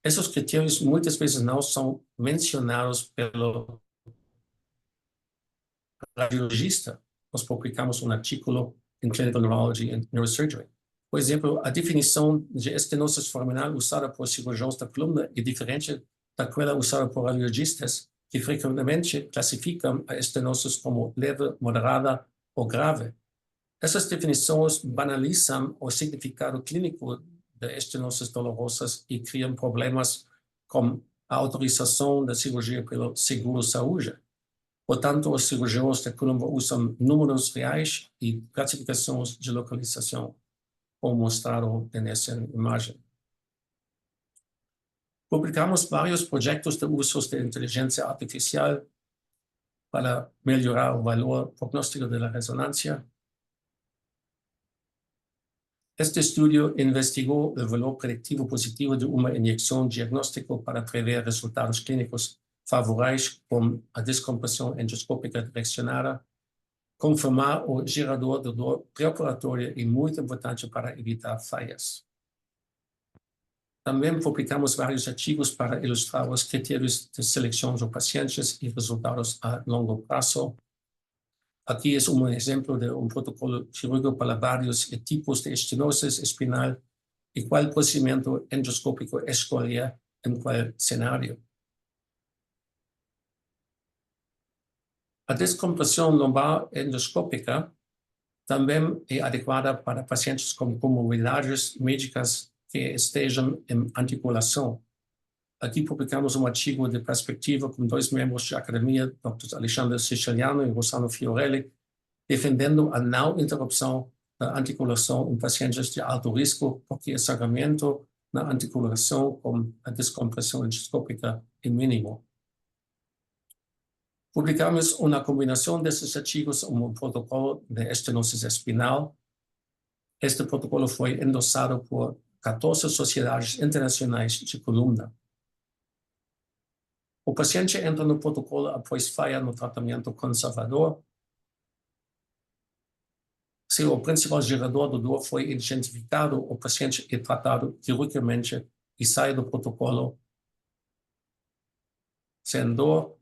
Esses critérios muitas vezes não são mencionados pelo radiologista. Nós publicamos artigo em Clinical Neurology and Neurosurgery. Por exemplo, a definição de estenose foraminal usada por cirurgiões da coluna é diferente daquela usada por radiologistas, que frequentemente classificam a estenose como leve, moderada ou grave. Essas definições banalizam o significado clínico de estenoses dolorosas e criam problemas com a autorização da cirurgia pelo seguro-saúde. Portanto, os cirurgiões da coluna usam números reais e classificações de localização, como mostrado nessa imagem. Publicamos vários projetos de uso de inteligência artificial para melhorar o valor prognóstico da ressonância. Este estudio investigou o valor predictivo positivo de uma injeção diagnóstica para prever resultados clínicos favoráveis com a descompressão endoscópica direcionada. Confirmar o gerador de dor pré-operatória é muito importante para evitar falhas. Também publicamos vários artigos para ilustrar os critérios de seleção de pacientes e resultados a longo prazo. Aqui é um exemplo de protocolo cirúrgico para vários tipos de estenose espinal e qual procedimento endoscópico escolher em qual cenário. A descompressão lombar endoscópica também é adequada para pacientes com comorbidades médicas que estejam em anticulação. Aqui publicamos artigo de perspectiva com 2 membros da academia, Dr. Alexandre Siciliano e Rossano Fiorelli, defendendo a não interrupção da articulação em pacientes de alto risco, porque o sangramento na articulação com a descompressão endoscópica é mínimo. Publicamos uma combinação desses artigos em um protocolo de estenose espinal. Este protocolo foi endossado por 14 sociedades internacionais de coluna. O paciente entra no protocolo após falha no tratamento conservador. Se o principal gerador de dor foi identificado, o paciente é tratado quirurgicamente e sai do protocolo sem dor.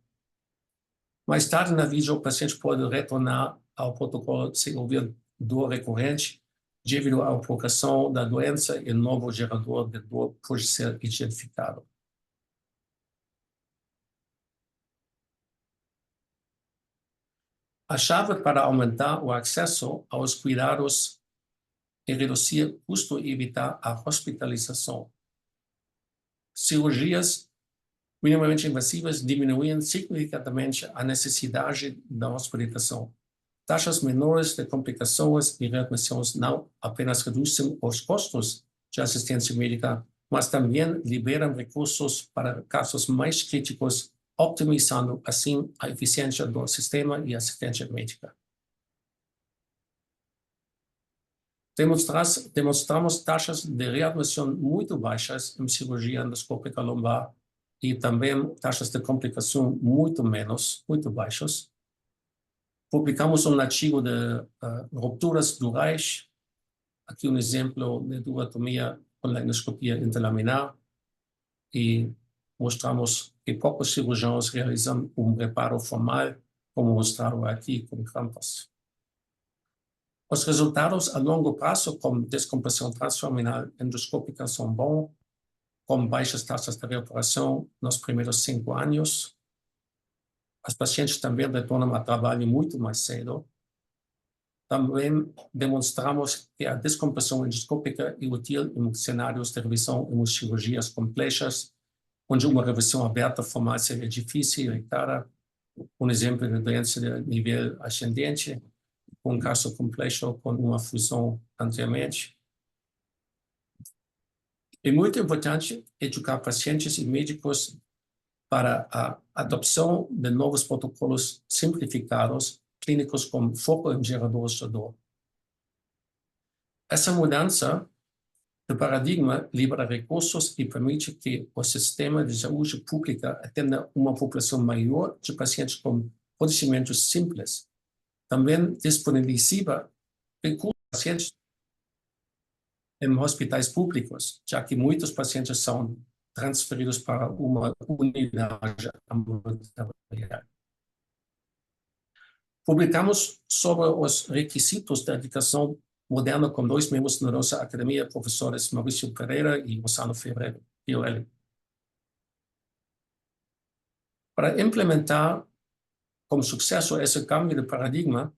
Mais tarde na vida, o paciente pode retornar ao protocolo se houver dor recorrente, devido à progressão da doença e o novo gerador de dor pode ser identificado. A chave para aumentar o acesso aos cuidados é reduzir o custo e evitar a hospitalização. Cirurgias minimamente invasivas diminuem significativamente a necessidade da hospitalização. Taxas menores de complicações e readmissões não apenas reduzem os custos de assistência médica, mas também liberam recursos para casos mais críticos, optimizando assim a eficiência do sistema e assistência médica. Demonstramos taxas de readmissão muito baixas em cirurgia endoscópica lombar e também taxas de complicação muito baixas. Publicamos artigo de rupturas durais. Aqui exemplo de duotomia com a endoscopia interlaminar. E mostramos que poucos cirurgiões realizam reparo formal, como mostrado aqui com Krampus. Os resultados a longo prazo, como descompressão transfemoral endoscópica, são bons, com baixas taxas de recuperação nos primeiros 5 anos. As pacientes também retornam ao trabalho muito mais cedo. Também demonstramos que a descompressão endoscópica é útil em cenários de revisão em cirurgias complexas, onde uma revisão aberta formal seria difícil e cara. Um exemplo de doença de nível ascendente, um caso complexo com uma fusão anteriormente. É muito importante educar pacientes e médicos para a adoção de novos protocolos simplificados, clínicos com foco em geradores de dor. Essa mudança de paradigma libera recursos e permite que o sistema de saúde pública atenda uma população maior de pacientes com procedimentos simples. Também disponibiliza recursos para pacientes em hospitais públicos, já que muitos pacientes são transferidos para uma unidade ambulatorial. Publicamos sobre os requisitos da educação moderna com 2 membros da nossa academia, professores Maurício Pereira e Rossano Fiorelli. Para implementar com sucesso esse câmbio de paradigma,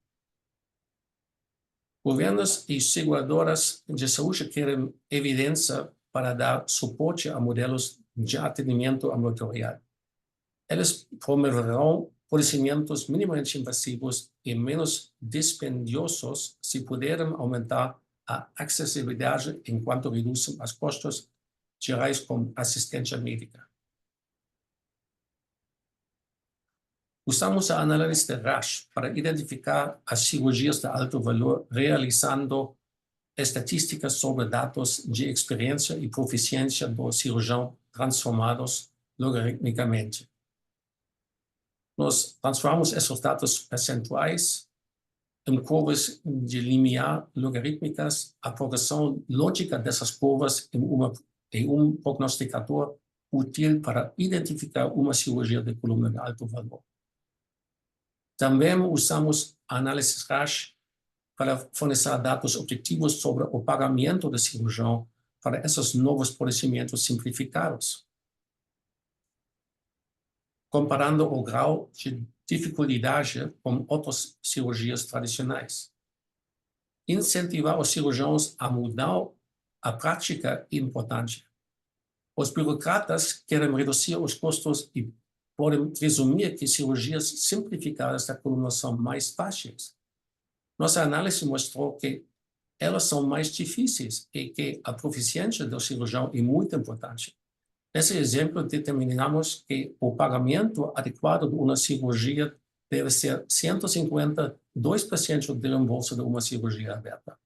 governos e seguradoras de saúde querem evidência para dar suporte a modelos de atendimento ambulatorial. Eles promoverão procedimentos minimamente invasivos e menos dispendiosos se puderem aumentar a acessibilidade enquanto reduzem os custos gerais com assistência médica. Usamos a análise de RASH para identificar as cirurgias de alto valor, realizando estatísticas sobre dados de experiência e proficiência do cirurgião transformados logaritmicamente. Nós transformamos esses dados percentuais em curvas de limiar logarítmicas. A progressão lógica dessas curvas é um prognosticador útil para identificar uma cirurgia de coluna de alto valor. Também usamos análises RASH para fornecer dados objetivos sobre o pagamento do cirurgião para esses novos procedimentos simplificados, comparando o grau de dificuldade com outras cirurgias tradicionais. Incentivar os cirurgiões a mudar a prática é importante. Os burocratas querem reduzir os custos e podem presumir que cirurgias simplificadas da coluna são mais fáceis. Nossa análise mostrou que elas são mais difíceis e que a proficiência do cirurgião é muito importante. Nesse exemplo, determinamos que o pagamento adequado de uma cirurgia deve ser 152% do reembolso de uma cirurgia aberta.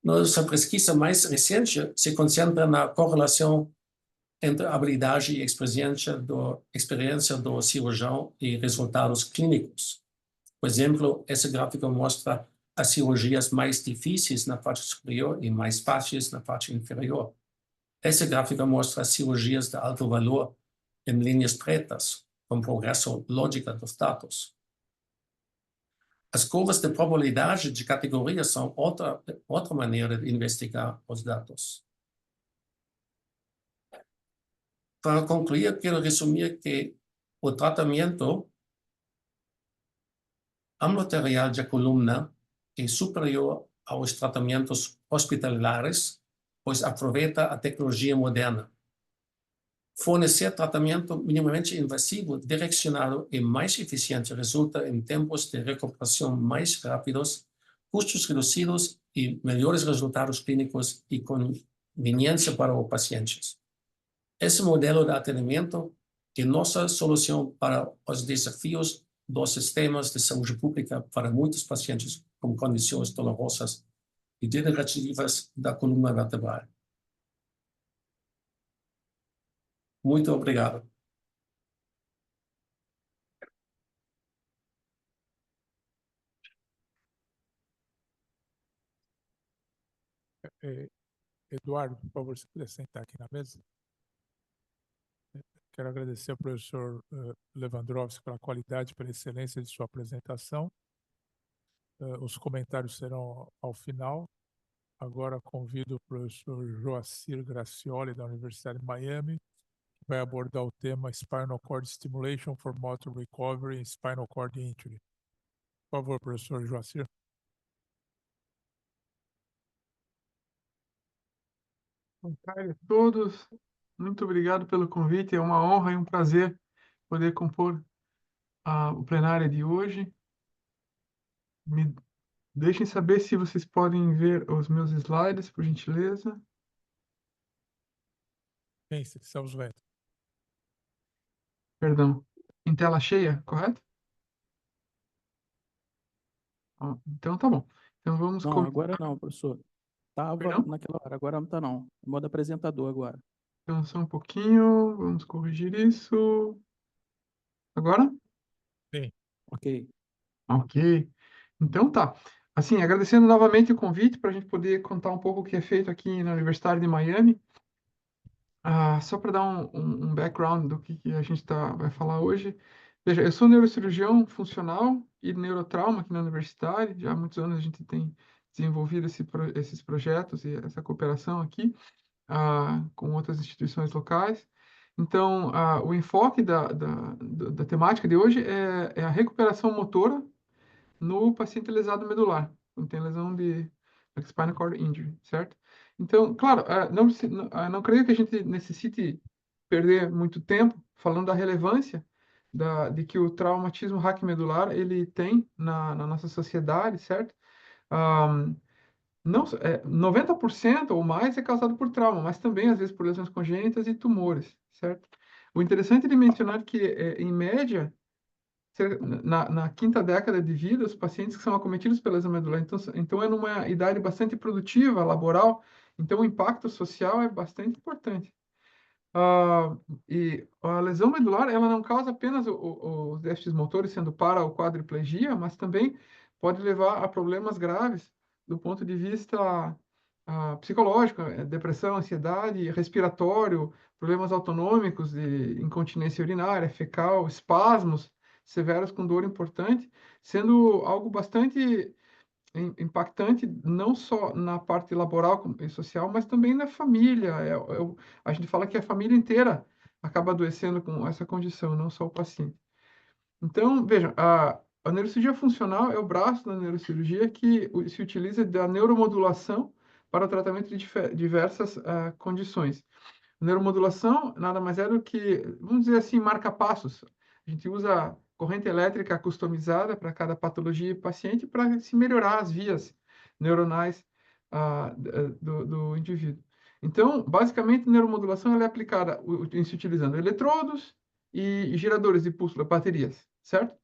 Nossa pesquisa mais recente se concentra na correlação entre habilidade e experiência do cirurgião e resultados clínicos. Por exemplo, esse gráfico mostra as cirurgias mais difíceis na parte superior e mais fáceis na parte inferior. Esse gráfico mostra as cirurgias de alto valor em linhas pretas, com progresso lógico dos dados. As curvas de probabilidade de categoria são outra maneira de investigar os dados. Para concluir, quero resumir que o tratamento ambulatorial de coluna é superior aos tratamentos hospitalares, pois aproveita a tecnologia moderna. Fornecer tratamento minimamente invasivo direcionado e mais eficiente resulta em tempos de recuperação mais rápidos, custos reduzidos e melhores resultados clínicos e conveniência para os pacientes. Esse modelo de atendimento é nossa solução para os desafios dos sistemas de saúde pública para muitos pacientes com condições dolorosas e degenerativas da coluna vertebral. Muito obrigado. Eduardo, por favor, se puder sentar aqui na mesa. Quero agradecer ao professor Lewandowski pela qualidade e pela excelência de sua apresentação. Os comentários serão ao final. Agora convido o professor Joacir Gracioli, da Universidade de Miami, que vai abordar o tema Spinal Cord Stimulation for Motor Recovery in Spinal Cord Injury. Por favor, professor Joacir. Boa tarde a todos. Muito obrigado pelo convite. É uma honra e um prazer poder compor o plenário de hoje. Me deixem saber se vocês podem ver os meus slides, por gentileza. Sim, estamos vendo. Perdão. Em tela cheia, correto? Então tá bom. Então vamos Não, agora não, professor. Tava Perdão? naquela hora, agora não tá não. Modo apresentador agora. Então só um pouquinho. Vamos corrigir isso. Agora? Sim. Ok. Ok. Então tá. Assim, agradecendo novamente o convite para a gente poder contar um pouco o que é feito aqui na Universidade de Miami. Só para dar um background do que a gente vai falar hoje. Veja, eu sou neurocirurgião funcional e neurotrauma aqui na universidade. Já há muitos anos a gente tem desenvolvido esses projetos e essa cooperação aqui com outras instituições locais. Então, o enfoque da temática de hoje é a recuperação motora no paciente lesado medular, quando tem lesão de spinal cord injury, certo? Então, claro, não creio que a gente necessite perder muito tempo falando da relevância de que o traumatismo raquimedular ele tem na nossa sociedade, certo? Não, 90% ou mais é causado por trauma, mas também, às vezes, por lesões congênitas e tumores, certo? O interessante é de mencionar que, em média, na quinta década de vida, os pacientes que são acometidos pela lesão medular, então é numa idade bastante produtiva, laboral, então o impacto social é bastante importante. E a lesão medular, ela não causa apenas os déficits motores, sendo para ou quadriplegia, mas também pode levar a problemas graves do ponto de vista psicológico, depressão, ansiedade, respiratório, problemas autonômicos de incontinência urinária, fecal, espasmos severos com dor importante, sendo algo bastante impactante não só na parte laboral e social, mas também na família. A gente fala que a família inteira acaba adoecendo com essa condição, não só o paciente. Então, vejam, a neurocirurgia funcional é o braço da neurocirurgia que se utiliza da neuromodulação para o tratamento de diversas condições. Neuromodulação nada mais é do que, vamos dizer assim, marca-passos. A gente usa corrente elétrica customizada para cada patologia e paciente para se melhorar as vias neuronais do indivíduo. Então, basicamente, neuromodulação ela é aplicada se utilizando eletrodos e geradores de púlsula, baterias, certo?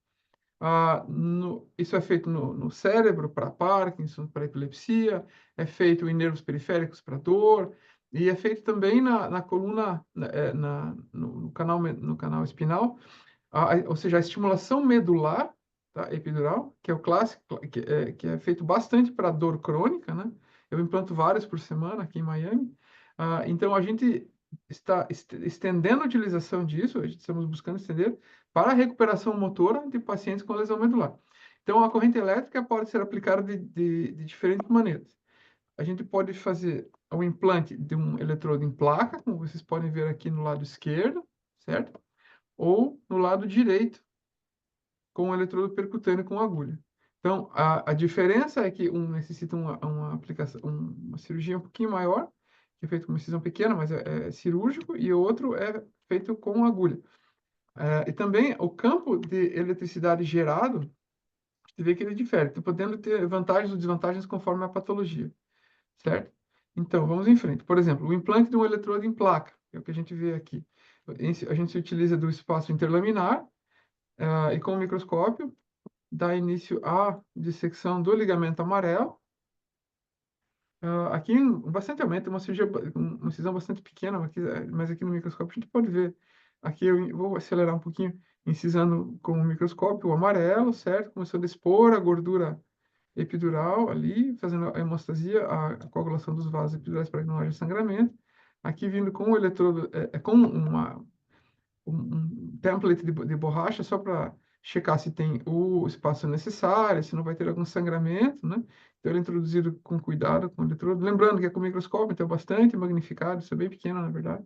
Isso é feito no cérebro para Parkinson, para epilepsia, é feito em nervos periféricos para dor, e é feito também na coluna, no canal espinal, ou seja, a estimulação medular, tá, epidural, que é o clássico, que é feito bastante para dor crônica, né? Eu implanto vários por semana aqui em Miami. Então, a gente está estendendo a utilização disso, a gente estamos buscando estender para a recuperação motora de pacientes com lesão medular. Então, a corrente elétrica pode ser aplicada de diferentes maneiras. A gente pode fazer o implante de um eletrodo em placa, como vocês podem ver aqui no lado esquerdo, certo? Ou no lado direito, com o eletrodo percutâneo com agulha. Então, a diferença é que um necessita uma aplicação, uma cirurgia um pouquinho maior, que é feito com uma incisão pequena, mas é cirúrgico, e o outro é feito com agulha. E também o campo de eletricidade gerado, você vê que ele difere, podendo ter vantagens ou desvantagens conforme a patologia, certo? Então, vamos em frente. Por exemplo, o implante de um eletrodo em placa, é o que a gente vê aqui. A gente se utiliza do espaço interlaminar e com o microscópio dá início à dissecção do ligamento amarelo. Aqui, bastante aumento, uma incisão bastante pequena, mas aqui no microscópio a gente pode ver. Aqui eu vou acelerar um pouquinho, incisando com o microscópio o amarelo, certo? Começando a expor a gordura epidural ali, fazendo a hemostasia, a coagulação dos vasos epidurais para que não haja sangramento. Aqui vindo com o eletrodo, com um template de borracha, só para checar se tem o espaço necessário, se não vai ter algum sangramento, né? Então, ele é introduzido com cuidado com o eletrodo. Lembrando que é com microscópio, então bastante magnificado, isso é bem pequeno, na verdade.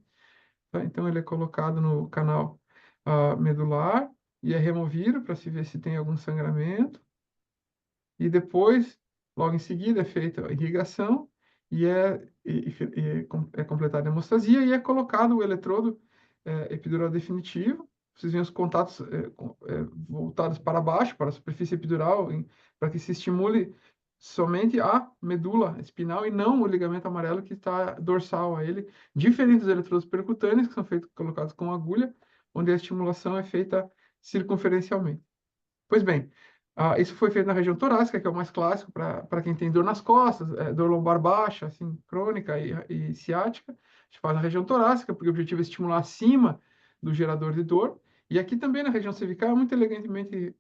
Tá? Então, ele é colocado no canal medular e é removido para se ver se tem algum sangramento. E depois, logo em seguida, é feita a irrigação e é completada a hemostasia e é colocado o eletrodo epidural definitivo. Vocês veem os contatos voltados para baixo, para a superfície epidural, para que se estimule somente a medula espinal e não o ligamento amarelo que está dorsal a ele, diferente dos eletrodos percutâneos, que são colocados com agulha, onde a estimulação é feita circunferencialmente. Pois bem, isso foi feito na região torácica, que é o mais clássico para quem tem dor nas costas, dor lombar baixa, assim, crônica e ciática. A gente faz na região torácica, porque o objetivo é estimular acima do gerador de dor. E aqui também na região cervical, muito elegantemente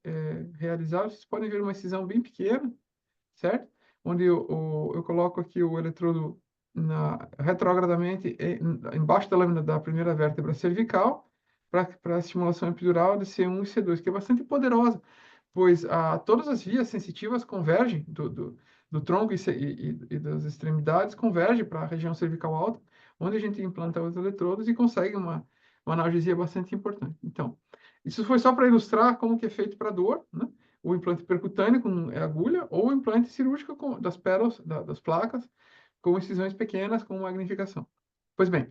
realizado. Vocês podem ver uma incisão bem pequena, certo? Onde eu coloco aqui o eletrodo retrogradamente embaixo da lâmina da primeira vértebra cervical, para a estimulação epidural de C1 e C2, que é bastante poderosa, pois todas as vias sensitivas convergem do tronco e das extremidades, convergem para a região cervical alta, onde a gente implanta os eletrodos e consegue uma analgesia bastante importante. Então, isso foi só para ilustrar como que é feito para dor, né? O implante percutâneo com agulha ou o implante cirúrgico das pérolas, das placas, com incisões pequenas, com magnificação. Pois bem,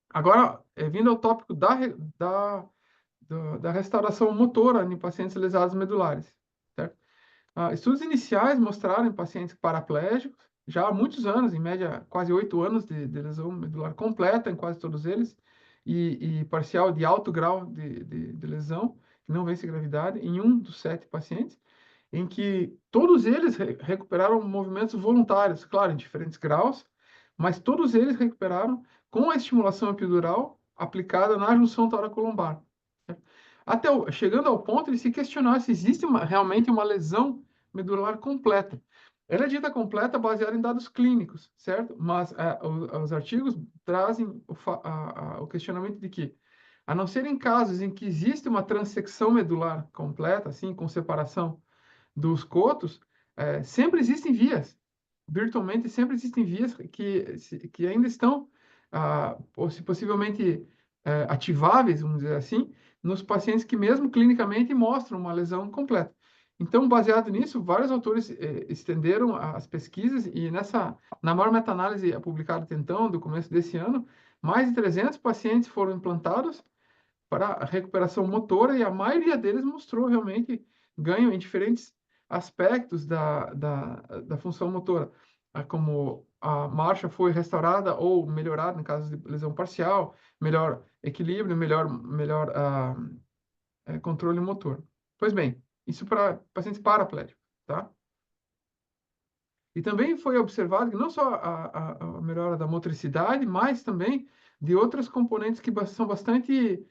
agora, vindo ao tópico da restauração motora em pacientes lesados medulares, certo? Estudos iniciais mostraram em pacientes paraplégicos, já há muitos anos, em média quase 8 anos de lesão medular completa em quase todos eles, e parcial de alto grau de lesão, que não vence gravidade, em 1 dos 7 pacientes, em que todos eles recuperaram movimentos voluntários, claro, em diferentes graus, mas todos eles recuperaram com a estimulação epidural aplicada na junção toracolombar. Chegando ao ponto de se questionar se existe realmente uma lesão medular completa. Ela é dita completa baseada em dados clínicos, certo? Mas os artigos trazem o questionamento de que, a não ser em casos em que existe uma transecção medular completa, assim, com separação dos cotos, sempre existem vias. Virtualmente, sempre existem vias que ainda estão, possivelmente, ativáveis, vamos dizer assim, nos pacientes que mesmo clinicamente mostram uma lesão completa. Então, baseado nisso, vários autores estenderam as pesquisas e na maior meta-análise publicada até então, do começo desse ano, mais de 300 pacientes foram implantados para recuperação motora e a maioria deles mostrou realmente ganho em diferentes aspectos da função motora, como a marcha foi restaurada ou melhorada no caso de lesão parcial, melhor equilíbrio, melhor controle motor. Pois bem, isso para pacientes paraplégicos, tá? E também foi observado que não só a melhora da motricidade, mas também de outros componentes que são bastante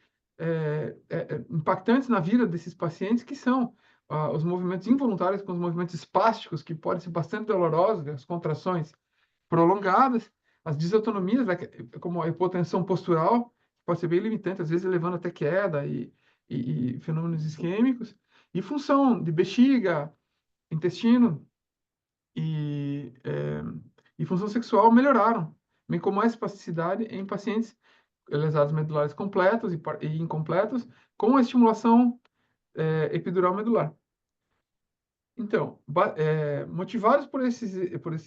impactantes na vida desses pacientes, que são os movimentos involuntários com os movimentos espásticos, que podem ser bastante dolorosos, as contrações prolongadas, as desautonomias, como a hipotensão postural, que pode ser bem limitante, às vezes levando até queda e fenômenos isquêmicos, e função de bexiga, intestino e função sexual melhoraram, bem como a espasticidade em pacientes lesados medulares completos e incompletos, com a estimulação epidural medular. Então, motivados por esses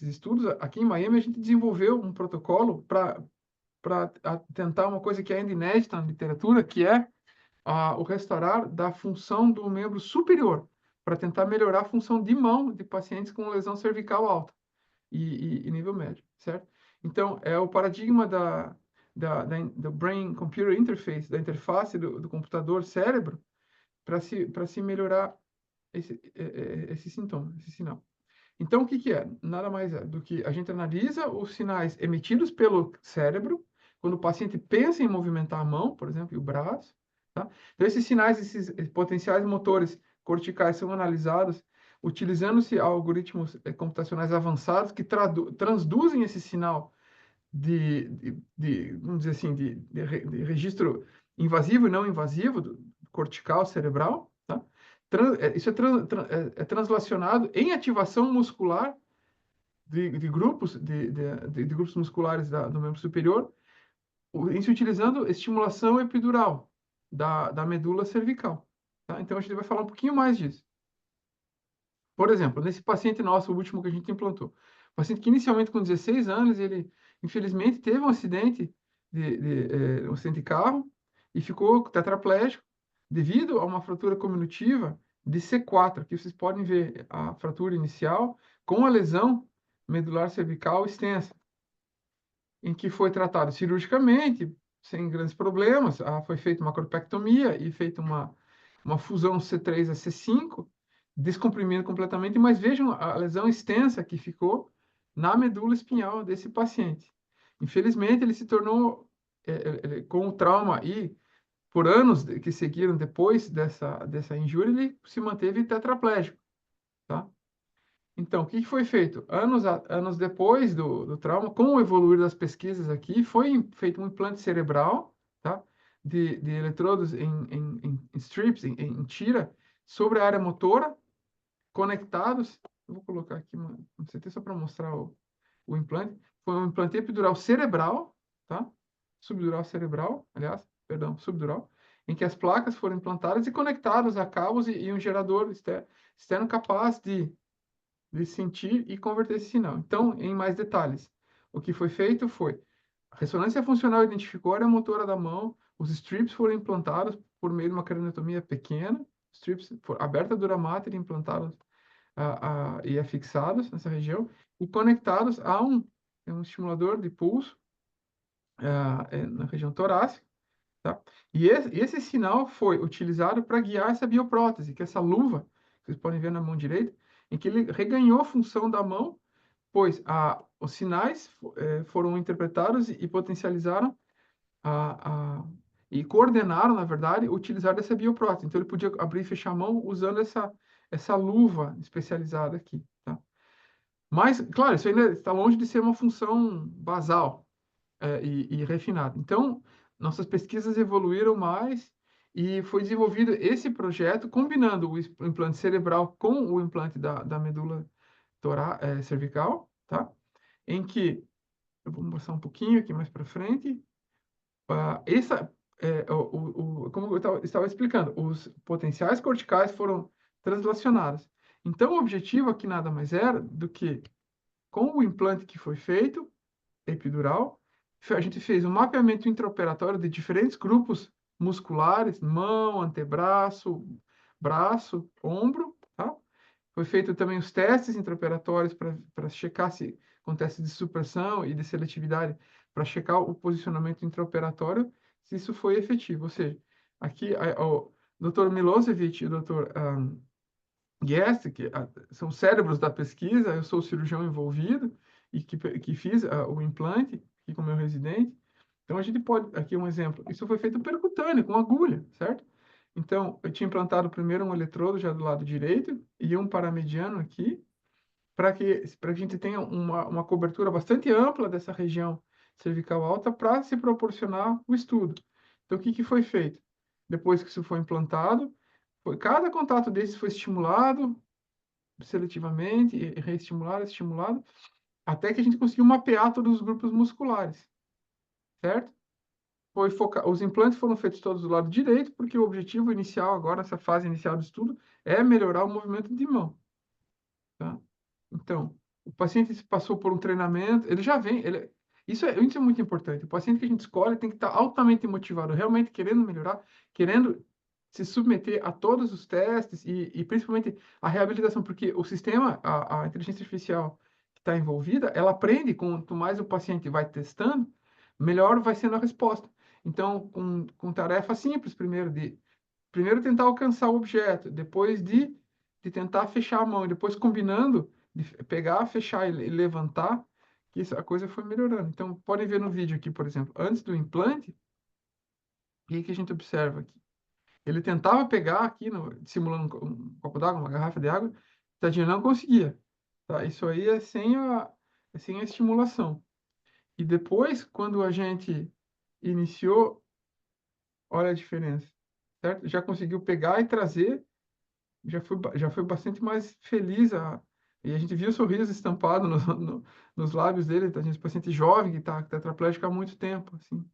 estudos, aqui em Miami a gente desenvolveu um protocolo para tentar uma coisa que é ainda inédita na literatura, que é o restaurar da função do membro superior, para tentar melhorar a função de mão de pacientes com lesão cervical alta e nível médio, certo? Então, é o paradigma do Brain-Computer Interface, da interface do computador-cérebro, para se melhorar esse sintoma, esse sinal. Então, o que é? Nada mais é do que a gente analisa os sinais emitidos pelo cérebro, quando o paciente pensa em movimentar a mão, por exemplo, e o braço, tá? Então, esses sinais, esses potenciais motores corticais são analisados utilizando-se algoritmos computacionais avançados que transduzem esse sinal vamos dizer assim, de registro invasivo e não invasivo, cortical cerebral, tá? Isso é translacionado em ativação muscular de grupos musculares do membro superior, isso utilizando estimulação epidural da medula cervical. Tá? Então, a gente vai falar um pouquinho mais disso. Por exemplo, nesse paciente nosso, o último que a gente implantou, paciente que inicialmente com 16 anos, ele infelizmente teve um acidente um acidente de carro e ficou tetraplégico devido a uma fratura cominutiva de C4. Aqui vocês podem ver a fratura inicial com a lesão medular cervical extensa, em que foi tratado cirurgicamente, sem grandes problemas. Foi feita uma corpectomia e feita uma fusão C3 a C5, descomprimindo completamente, mas vejam a lesão extensa que ficou na medula espinhal desse paciente. Infelizmente, ele se tornou, com o trauma e por anos que seguiram depois dessa injúria, ele se manteve tetraplégico, tá? Então, o que foi feito? Anos depois do trauma, com o evoluir das pesquisas aqui, foi feito um implante cerebral, tá? De eletrodos em strips, em tira, sobre a área motora, conectados. Eu vou colocar aqui uma CT só para mostrar o implante. Foi um implante epidural cerebral, tá? Subdural cerebral, aliás, perdão, subdural, em que as placas foram implantadas e conectadas a cabos e um gerador externo capaz de sentir e converter esse sinal. Então, em mais detalhes, o que foi feito foi a ressonância funcional identificou a área motora da mão, os strips foram implantados por meio de uma craniotomia pequena, strips aberta a dura mater e implantados e afixados nessa região e conectados a um estimulador de pulso na região torácica, tá? E esse sinal foi utilizado para guiar essa bioprótese, que é essa luva, que vocês podem ver na mão direita, em que ele reganhou a função da mão, pois os sinais foram interpretados e potencializaram e coordenaram, na verdade, utilizar essa bioprótese. Então, ele podia abrir e fechar a mão usando essa luva especializada aqui, tá? Mas, claro, isso ainda está longe de ser uma função basal e refinada. Então, nossas pesquisas evoluíram mais e foi desenvolvido esse projeto combinando o implante cerebral com o implante da medula cervical, tá? Em que, eu vou mostrar um pouquinho aqui mais para frente, como eu estava explicando, os potenciais corticais foram translacionados. Então, o objetivo aqui nada mais era do que, com o implante que foi feito, epidural, a gente fez um mapeamento intraoperatório de diferentes grupos musculares, mão, antebraço, braço, ombro, tá? Foi feito também os testes intraoperatórios para checar se, com testes de supressão e de seletividade, para checar o posicionamento intraoperatório, se isso foi efetivo. Ou seja, aqui o Dr. Milosevic e o Dr. Guest, que são cérebros da pesquisa, eu sou o cirurgião envolvido, e que fiz o implante aqui com o meu residente. Então, a gente pode... Aqui um exemplo. Isso foi feito percutâneo, com agulha, certo? Então, eu tinha implantado primeiro um eletrodo já do lado direito e um paramediano aqui, para que a gente tenha uma cobertura bastante ampla dessa região cervical alta para se proporcionar o estudo. Então, o que foi feito? Depois que isso foi implantado, cada contato desses foi estimulado seletivamente, e reestimulado, estimulado, até que a gente conseguiu mapear todos os grupos musculares, certo? Os implantes foram feitos todos do lado direito, porque o objetivo inicial agora, nessa fase inicial do estudo, é melhorar o movimento de mão, tá? Então, o paciente passou por um treinamento, ele já vem... Isso é muito importante. O paciente que a gente escolhe tem que estar altamente motivado, realmente querendo melhorar, querendo se submeter a todos os testes e principalmente a reabilitação, porque o sistema, a inteligência artificial que está envolvida, ela aprende, quanto mais o paciente vai testando, melhor vai sendo a resposta. Então, com tarefa simples, primeiro tentar alcançar o objeto, depois de tentar fechar a mão, e depois combinando, de pegar, fechar e levantar, que a coisa foi melhorando. Então, podem ver no vídeo aqui, por exemplo, antes do implante, o que a gente observa aqui? Ele tentava pegar aqui, simulando um copo d'água, uma garrafa de água, tadinho, não conseguia. Tá? Isso aí é sem a estimulação. E depois, quando a gente iniciou, olha a diferença, certo? Já conseguiu pegar e trazer já foi bastante mais feliz, e a gente viu o sorriso estampado nos lábios dele, da gente, paciente jovem que está tetraplégico há muito tempo, assim.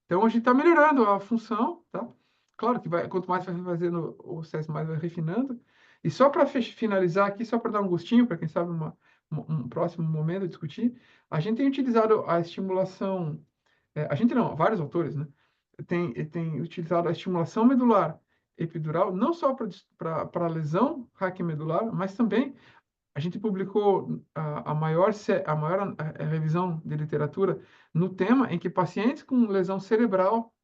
Então, a gente está melhorando a função, tá? Claro que quanto mais vai fazendo o CES, mais vai refinando. E só para finalizar aqui, só para dar um gostinho, para quem sabe um próximo momento discutir, a gente tem utilizado a estimulação, a gente não, vários autores, né? Tem utilizado a estimulação medular epidural, não só para lesão raquimedular, mas também a gente publicou a maior revisão de literatura no tema em que pacientes com lesão cerebral,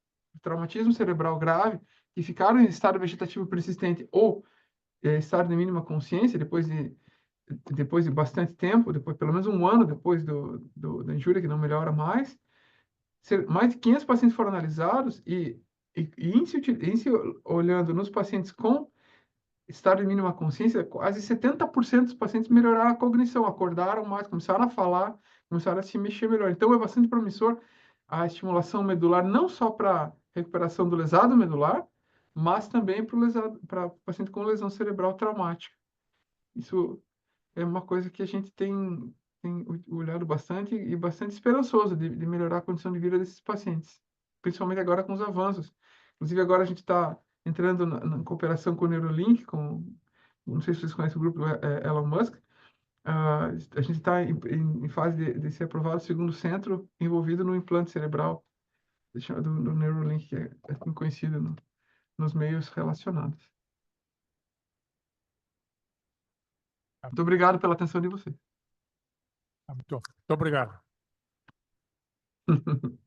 traumatismo cerebral grave, que ficaram em estado vegetativo persistente ou estado de mínima consciência depois de bastante tempo, depois pelo menos um ano depois da injúria que não melhora mais, mais de 500 pacientes foram analisados e olhando nos pacientes com estado de mínima consciência, quase 70% dos pacientes melhoraram a cognição, acordaram mais, começaram a falar, começaram a se mexer melhor. Então, é bastante promissor a estimulação medular, não só para recuperação do lesado medular, mas também para o paciente com lesão cerebral traumática. Isso é uma coisa que a gente tem olhado bastante e bastante esperançoso de melhorar a condição de vida desses pacientes, principalmente agora com os avanços. Inclusive, agora a gente está entrando na cooperação com o Neuralink, não sei se vocês conhecem o grupo do Elon Musk. A gente está em fase de ser aprovado o segundo centro envolvido no implante cerebral do Neuralink, que é conhecido nos meios relacionados. Muito obrigado pela atenção de vocês. Muito obrigado.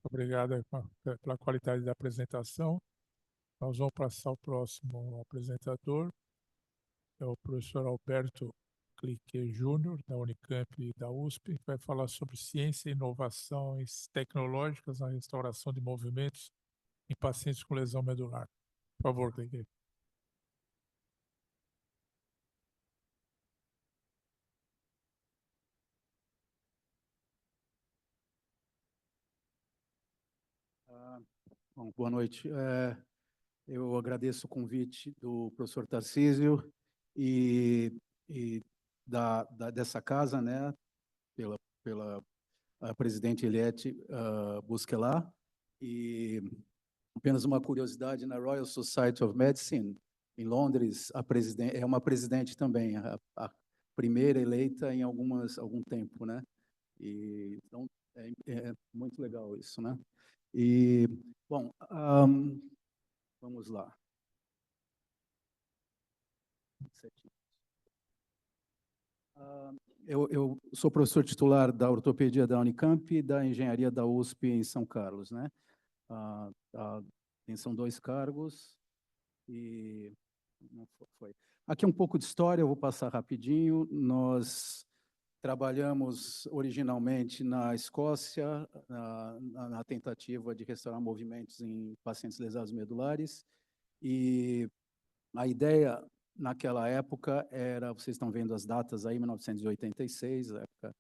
Obrigado pela qualidade da apresentação. Nós vamos passar ao próximo apresentador, é o professor Alberto Clique Júnior, da Unicamp e da USP, que vai falar sobre ciência e inovações tecnológicas na restauração de movimentos em pacientes com lesão medular. Por favor, Clique. Bom, boa noite. Eu agradeço o convite do professor Tarcísio e dessa casa, né, pela presidente Eliette Busquelar. E apenas uma curiosidade, na Royal Society of Medicine, em Londres, é uma presidente também, a primeira eleita em algum tempo, né? E, então, é muito legal isso, né? E, bom, vamos lá. Eu sou professor titular da ortopedia da Unicamp e da engenharia da USP em São Carlos, né? São 2 cargos e não foi. Aqui um pouco de história, eu vou passar rapidinho. Nós trabalhamos originalmente na Escócia, na tentativa de restaurar movimentos em pacientes lesados medulares, e a ideia naquela época era, vocês estão vendo as datas aí, 1986, a época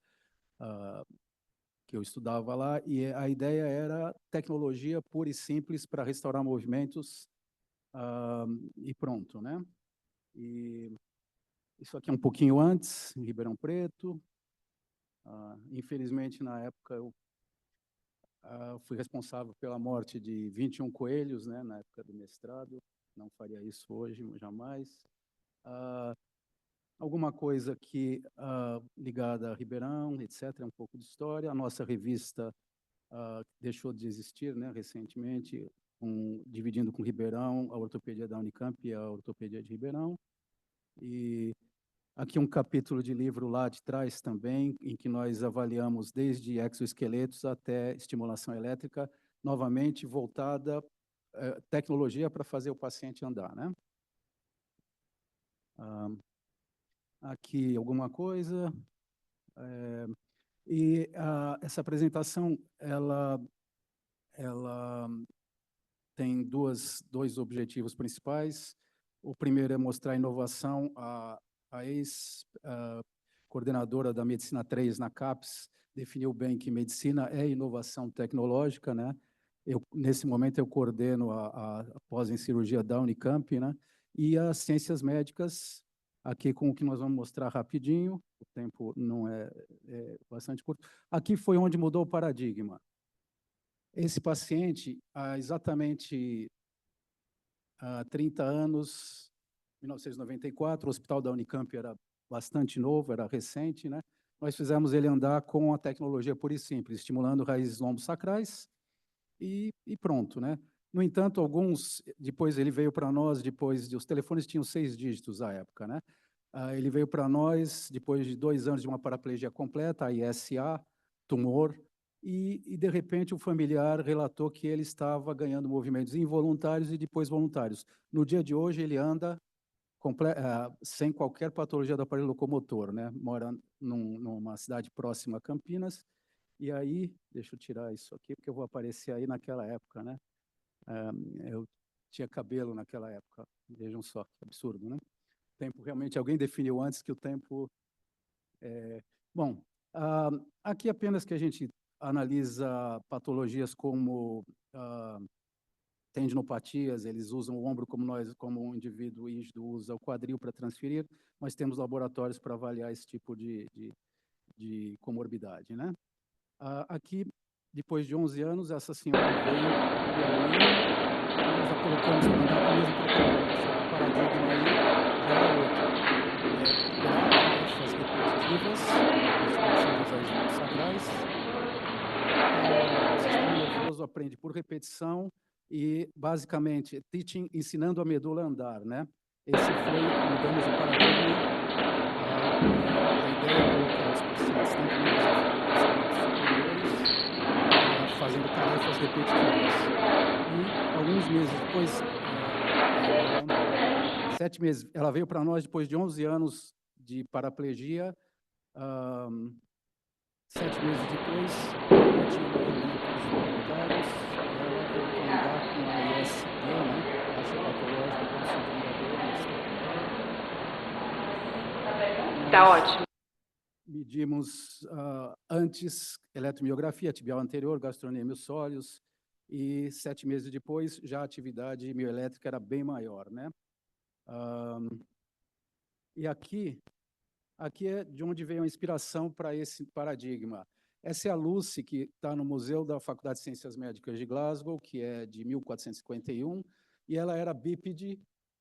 que eu estudava lá, e a ideia era tecnologia pura e simples para restaurar movimentos e pronto, né? E isso aqui é um pouquinho antes, em Ribeirão Preto. Infelizmente, na época, eu fui responsável pela morte de 21 coelhos, né, na época do mestrado. Não faria isso hoje, jamais. Alguma coisa que ligada a Ribeirão, etc., um pouco de história. A nossa revista deixou de existir, né, recentemente, dividindo com Ribeirão, a ortopedia da Unicamp e a ortopedia de Ribeirão. E aqui um capítulo de livro lá de trás também, em que nós avaliamos desde exoesqueletos até estimulação elétrica, novamente voltada tecnologia para fazer o paciente andar, né? Aqui alguma coisa. E essa apresentação, ela tem dois objetivos principais. O primeiro é mostrar a inovação. A ex-coordenadora da Medicina 3 na CAPES definiu bem que medicina é inovação tecnológica, né? Nesse momento, eu coordeno a pós em cirurgia da Unicamp, né? e as ciências médicas, aqui com o que nós vamos mostrar rapidinho, o tempo não é bastante curto. Aqui foi onde mudou o paradigma. Esse paciente, há exatamente 30 anos, 1994, o hospital da Unicamp era bastante novo, era recente, né? Nós fizemos ele andar com a tecnologia pura e simples, estimulando raízes lombosacrais e pronto, né? No entanto, depois ele veio para nós, os telefones tinham 6 dígitos à época, né? Ele veio para nós depois de 2 anos de uma paraplegia completa, a ISA, tumor, e de repente o familiar relatou que ele estava ganhando movimentos involuntários e depois voluntários. No dia de hoje ele anda sem qualquer patologia do aparelho locomotor, né? Mora numa cidade próxima a Campinas, e aí, deixa eu tirar isso aqui, porque eu vou aparecer aí naquela época, né? Eu tinha cabelo naquela época, vejam só, que absurdo, né? O tempo realmente, alguém definiu antes que o tempo... Bom, aqui apenas que a gente analisa patologias como tendinopatias, eles usam o ombro como um indivíduo rígido usa o quadril para transferir, mas temos laboratórios para avaliar esse tipo de comorbidade, né? Aqui, depois de 11 anos, essa senhora veio e aí nós a colocamos para andar com o mesmo protocolo, só que o paradigma aí já era outro. Tarefas repetitivas, as raízes sacrais. O sistema nervoso aprende por repetição e, basicamente, teaching, ensinando a medula a andar, né? Esse foi, mudamos o paradigma. A ideia é colocar os pacientes tanto no superiores, fazendo tarefas repetitivas. E, alguns meses depois, 7 meses, ela veio para nós depois de 11 anos de paraplegia, 7 meses depois, já tinha movimentos voluntários, ela voltou a andar com a ISD, né? Baixa patológica, evolução de Tá ótimo. Medimos antes eletromiografia tibial anterior, gastrocnêmios sólios, e 7 meses depois já a atividade mioelétrica era bem maior, né? E aqui é de onde veio a inspiração para esse paradigma. Essa é a Lucy, que está no Museu da Faculdade de Ciências Médicas de Glasgow, que é de 1451, e ela era bípede,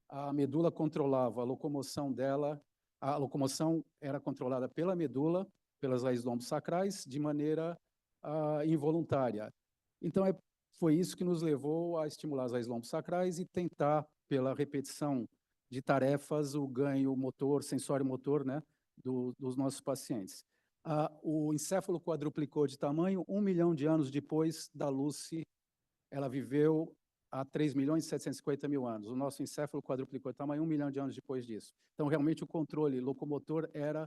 a medula controlava a locomoção dela, a locomoção era controlada pela medula, pelas raízes lombosacrais, de maneira involuntária. Então, foi isso que nos levou a estimular as raízes lombosacrais e tentar, pela repetição de tarefas, o ganho motor, sensório-motor, né, dos nossos pacientes. O encéfalo quadruplicou de tamanho 1 milhão de anos depois da Lucy. Ela viveu há 3.750.000 anos. O nosso encéfalo quadruplicou de tamanho 1 milhão de anos depois disso. Então, realmente, o controle locomotor era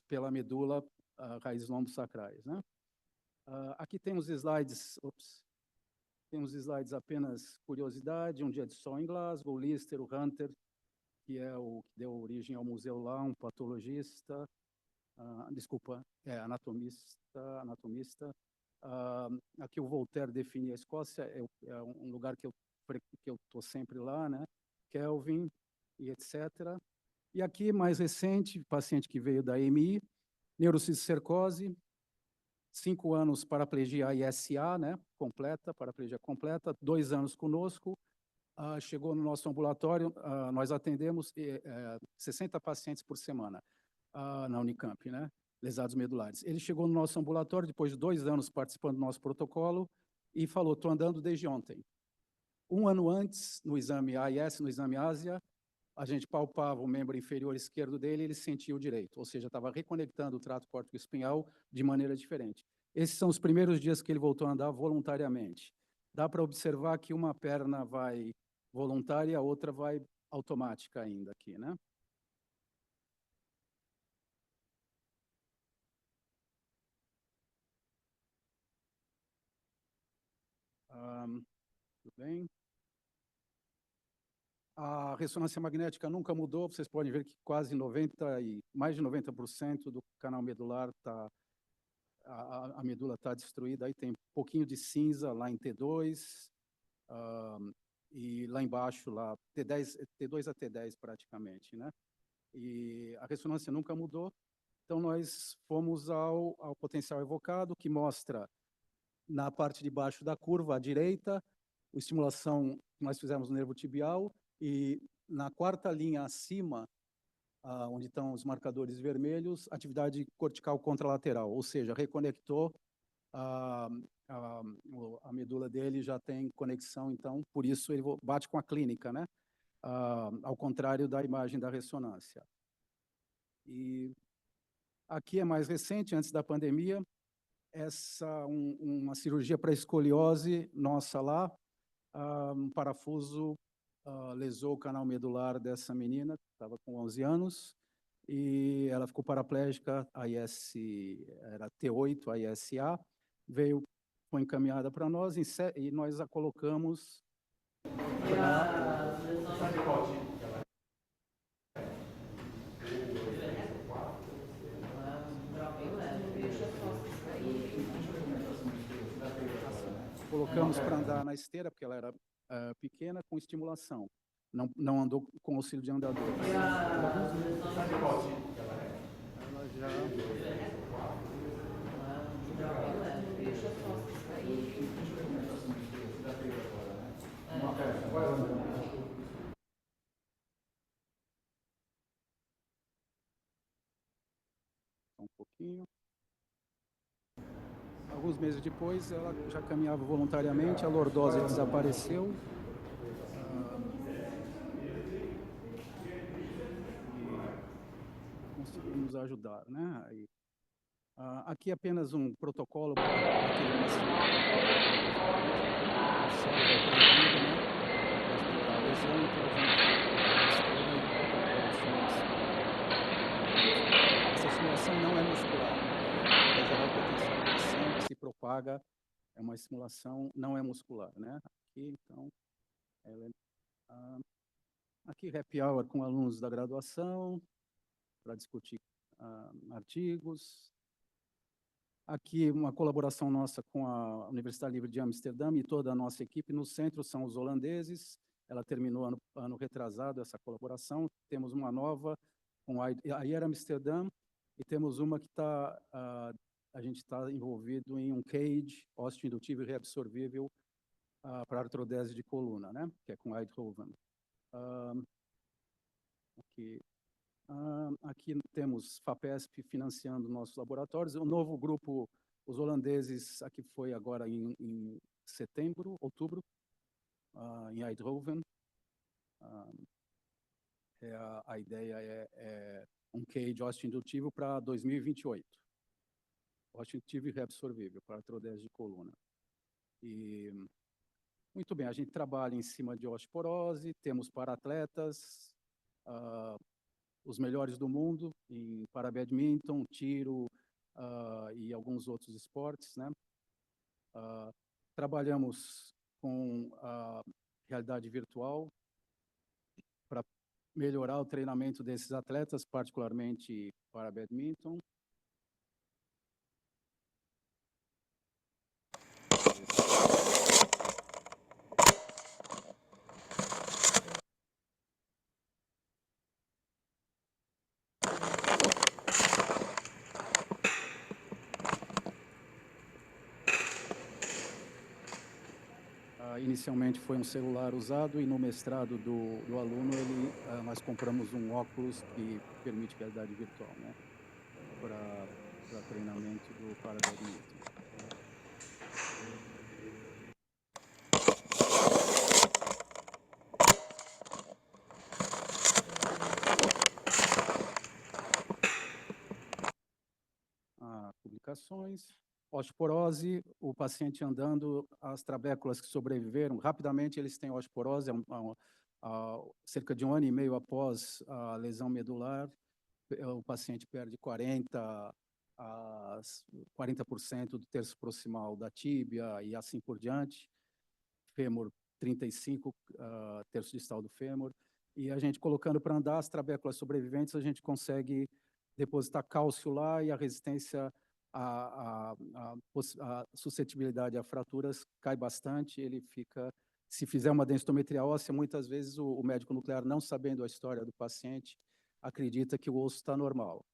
pela medula, raízes lombosacrais, né? Aqui temos slides, temos slides apenas curiosidade, um dia de sol em Glasgow, Lister, o Hunter, que é o que deu origem ao museu lá, um patologista, anatomista. Aqui o Voltaire define a Escócia, é um lugar que eu estou sempre lá, né? Kelvin e etc. E aqui, mais recente, paciente que veio da EMI, neurocisticercose, 5 anos paraplegia ISA, né? Completa, paraplegia completa, 2 anos conosco, chegou no nosso ambulatório, nós atendemos 60 pacientes por semana na Unicamp, né? Lesados medulares. Ele chegou no nosso ambulatório depois de 2 anos participando do nosso protocolo e falou, estou andando desde ontem. 1 ano antes, no exame AIS, no exame Ásia, a gente palpava o membro inferior esquerdo dele e ele sentia o direito, ou seja, estava reconectando o trato córtico-espinhal de maneira diferente. Esses são os primeiros dias que ele voltou a andar voluntariamente. Dá para observar que uma perna vai voluntária e a outra vai automática ainda aqui, né? Tudo bem? A ressonância magnética nunca mudou, vocês podem ver que quase mais de 90% do canal medular a medula está destruída, aí tem um pouquinho de cinza lá em T2, e lá embaixo, lá, T10, T2 a T10 praticamente, né? E a ressonância nunca mudou, então nós fomos ao potencial evocado, que mostra na parte de baixo da curva, à direita, a estimulação que nós fizemos no nervo tibial, e na quarta linha acima, onde estão os marcadores vermelhos, atividade cortical contralateral, ou seja, reconectou a medula dele, já tem conexão, então, por isso ele bate com a clínica, né? Ao contrário da imagem da ressonância. E aqui é mais recente, antes da pandemia, uma cirurgia para escoliose nossa lá, um parafuso lesou o canal medular dessa menina, que estava com 11 anos, e ela ficou paraplégica, era T8, a ISA, foi encaminhada para nós, e nós a colocamos para andar na esteira, porque ela era pequena, com estimulação. Não andou com auxílio de andador. Ela já... Um pouquinho. Alguns meses depois, ela já caminhava voluntariamente, a lordose desapareceu. E conseguimos ajudar, né? Aí, aqui é apenas um protocolo para aquele paciente. Essa estimulação não é muscular, apesar do potencial de ação que se propaga, é uma estimulação, não é muscular, né? Aqui, então, ela aqui happy hour com alunos da graduação, para discutir artigos. Aqui uma colaboração nossa com a Universidade Livre de Amsterdã e toda a nossa equipe. No centro são os holandeses, ela terminou ano retrasado essa colaboração. Temos uma nova com a Air Amsterdã e temos uma que a gente está envolvido em um CAGE, osteoindutivo e reabsorvível, para artrodese de coluna, né? Que é com Eindhoven. Aqui temos FAPESP financiando nossos laboratórios. O novo grupo, os holandeses, aqui foi agora em outubro, em Eindhoven. A ideia é um CAGE osteoindutivo para 2028. Osteoindutivo e reabsorvível para artrodese de coluna. E, muito bem, a gente trabalha em cima de osteoporose, temos para-atletas, os melhores do mundo em para-badminton, tiro e alguns outros esportes, né? Trabalhamos com a realidade virtual para melhorar o treinamento desses atletas, particularmente para badminton. Inicialmente foi um celular usado e no mestrado do aluno nós compramos um óculos que permite realidade virtual, né, para treinamento do para-badminton. Publicações. Osteoporose, o paciente andando, as trabéculas que sobreviveram, rapidamente eles têm osteoporose, cerca de 1 ano e meio após a lesão medular, o paciente perde 40% do terço proximal da tíbia e assim por diante, fêmur 35%, terço distal do fêmur, e a gente colocando para andar as trabéculas sobreviventes, a gente consegue depositar cálcio lá e a resistência a suscetibilidade a fraturas cai bastante, ele fica se fizer uma densitometria óssea, muitas vezes o médico nuclear, não sabendo a história do paciente, acredita que o osso está normal.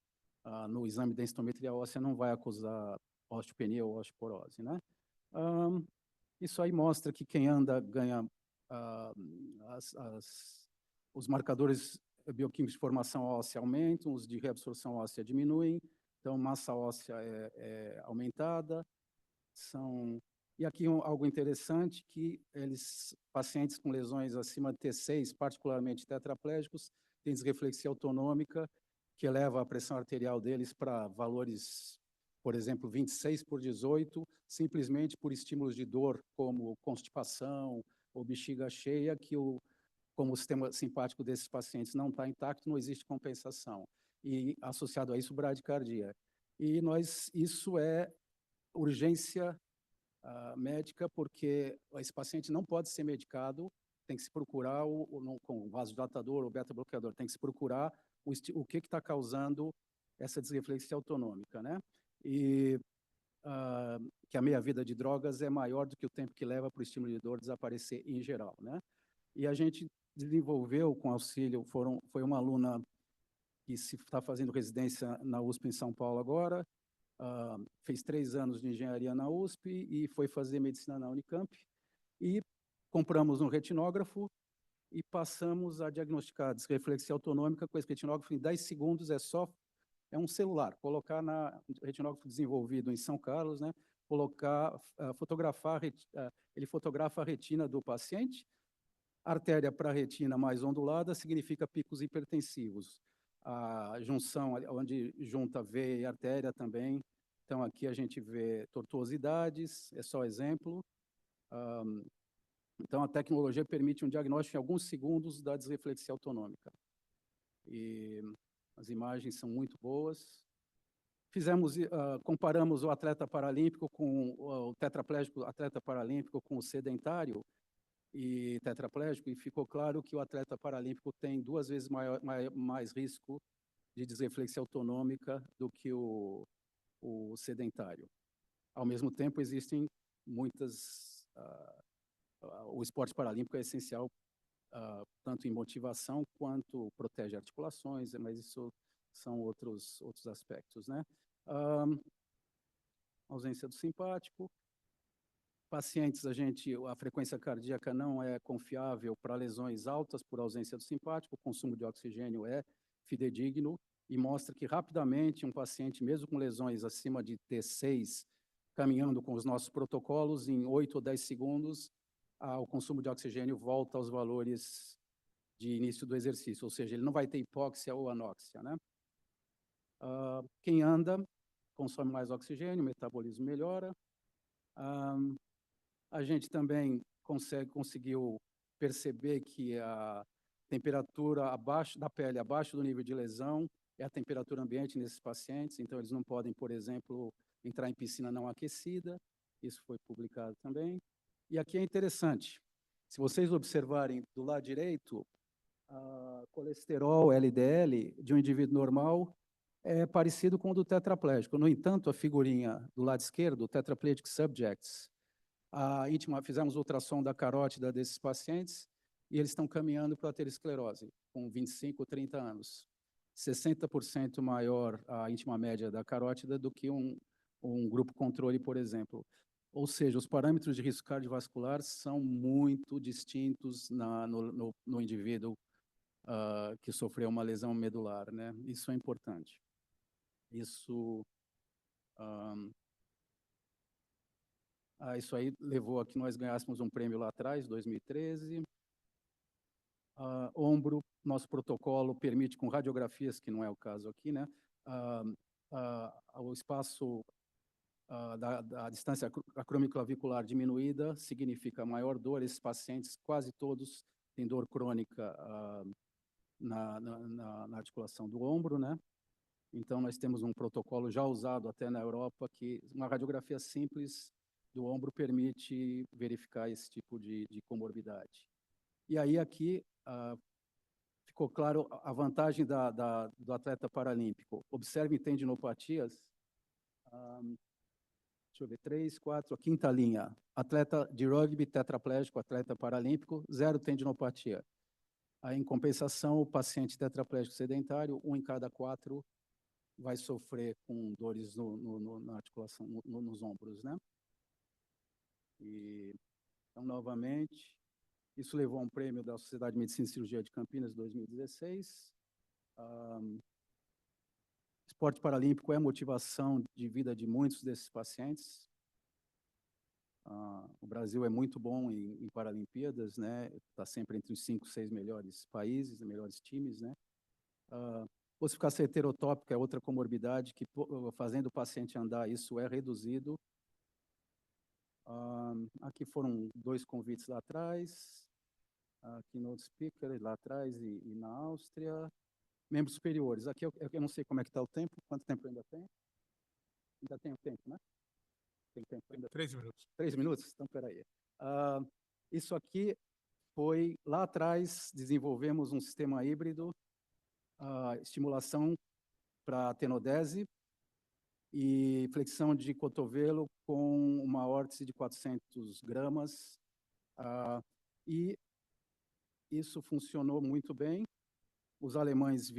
No exame de densitometria óssea não vai acusar osteopenia ou osteoporose, né? Isso aí mostra que quem anda ganha os marcadores bioquímicos de formação óssea aumentam, os de reabsorção óssea diminuem, então massa óssea é aumentada. E aqui algo interessante, que pacientes com lesões acima de T6, particularmente tetraplégicos, têm disreflexia autonômica, que eleva a pressão arterial deles para valores, por exemplo, 26/18, simplesmente por estímulos de dor, como constipação ou bexiga cheia, como o sistema simpático desses pacientes não está intacto, não existe compensação. E, associado a isso, bradicardia. E isso é urgência médica, porque esse paciente não pode ser medicado, tem que se procurar com vasodilatador ou beta-bloqueador, tem que se procurar o que está causando essa disreflexia autonômica, né? E que a meia-vida de drogas é maior do que o tempo que leva para o estímulo de dor desaparecer em geral, né? E a gente desenvolveu com auxílio, foi uma aluna que está fazendo residência na USP em São Paulo agora, fez 3 anos de engenharia na USP e foi fazer medicina na Unicamp, e compramos um retinógrafo e passamos a diagnosticar disreflexia autonômica com esse retinógrafo em 10 segundos, é um celular, colocar retinógrafo desenvolvido em São Carlos, né, ele fotografa a retina do paciente, artéria para retina mais ondulada significa picos hipertensivos. A junção, onde junta veia e artéria também. Então, aqui a gente vê tortuosidades, é só exemplo. Então, a tecnologia permite um diagnóstico em alguns segundos da disreflexia autonômica. E as imagens são muito boas. Comparamos o atleta paralímpico com o tetraplégico, atleta paralímpico com o sedentário e tetraplégico, e ficou claro que o atleta paralímpico tem 2 vezes mais risco de disreflexia autonômica do que o sedentário. Ao mesmo tempo, existem muitas... o esporte paralímpico é essencial, tanto em motivação quanto protege articulações, mas isso são outros aspectos, né? Ausência do simpático. Pacientes, a frequência cardíaca não é confiável para lesões altas por ausência do simpático, o consumo de oxigênio é fidedigno e mostra que rapidamente um paciente, mesmo com lesões acima de T6, caminhando com os nossos protocolos, em 8 ou 10 segundos, o consumo de oxigênio volta aos valores de início do exercício, ou seja, ele não vai ter hipóxia ou anóxia, né? Quem anda consome mais oxigênio, o metabolismo melhora. A gente também conseguiu perceber que a temperatura da pele abaixo do nível de lesão é a temperatura ambiente nesses pacientes, então eles não podem, por exemplo, entrar em piscina não aquecida, isso foi publicado também. E aqui é interessante, se vocês observarem do lado direito, colesterol LDL de um indivíduo normal é parecido com o do tetraplégico. No entanto, a figurinha do lado esquerdo, tetraplegic subjects, fizemos ultrassom da carótida desses pacientes e eles estão caminhando para a aterosclerose, com 25 ou 30 anos. 60% maior a íntima média da carótida do que um grupo controle, por exemplo. Ou seja, os parâmetros de risco cardiovascular são muito distintos no indivíduo que sofreu uma lesão medular, né? Isso é importante. Isso aí levou a que nós ganhássemos um prêmio lá atrás, 2013. Ombro, nosso protocolo permite com radiografias, que não é o caso aqui, né? O espaço da distância acromioclavicular diminuída significa maior dor. Esses pacientes, quase todos, têm dor crônica na articulação do ombro, né? Então, nós temos um protocolo já usado até na Europa, que uma radiografia simples do ombro permite verificar esse tipo de comorbidade. E aí, aqui, ficou claro a vantagem do atleta paralímpico. Observem tendinopatias. Deixa deixa eu ver, 3, 4, a quinta linha. Atleta de rugby, tetraplégico, atleta paralímpico, 0 tendinopatia. Aí, em compensação, o paciente tetraplégico sedentário, 1 em cada 4 vai sofrer com dores na articulação, nos ombros, né? E, então, novamente, isso levou a um prêmio da Sociedade de Medicina e Cirurgia de Campinas, 2016. Esporte paralímpico é a motivação de vida de muitos desses pacientes. O Brasil é muito bom em Paralimpíadas, né? Está sempre entre os 5, 6 melhores países, melhores times, né? Ossificação heterotópica é outra comorbidade que, fazendo o paciente andar, isso é reduzido. Aqui foram 2 convites lá atrás, aqui no speaker, lá atrás e na Áustria. Membros superiores, aqui eu não sei como é que está o tempo, quanto tempo ainda tem? Ainda tem o tempo, né? Tem tempo ainda? 3 minutos. 3 minutos? Então, peraí. Isso aqui foi, lá atrás, desenvolvemos um sistema híbrido, estimulação para tenodese e flexão de cotovelo com uma órtese de 400 gramas. E isso funcionou muito bem. Os alemães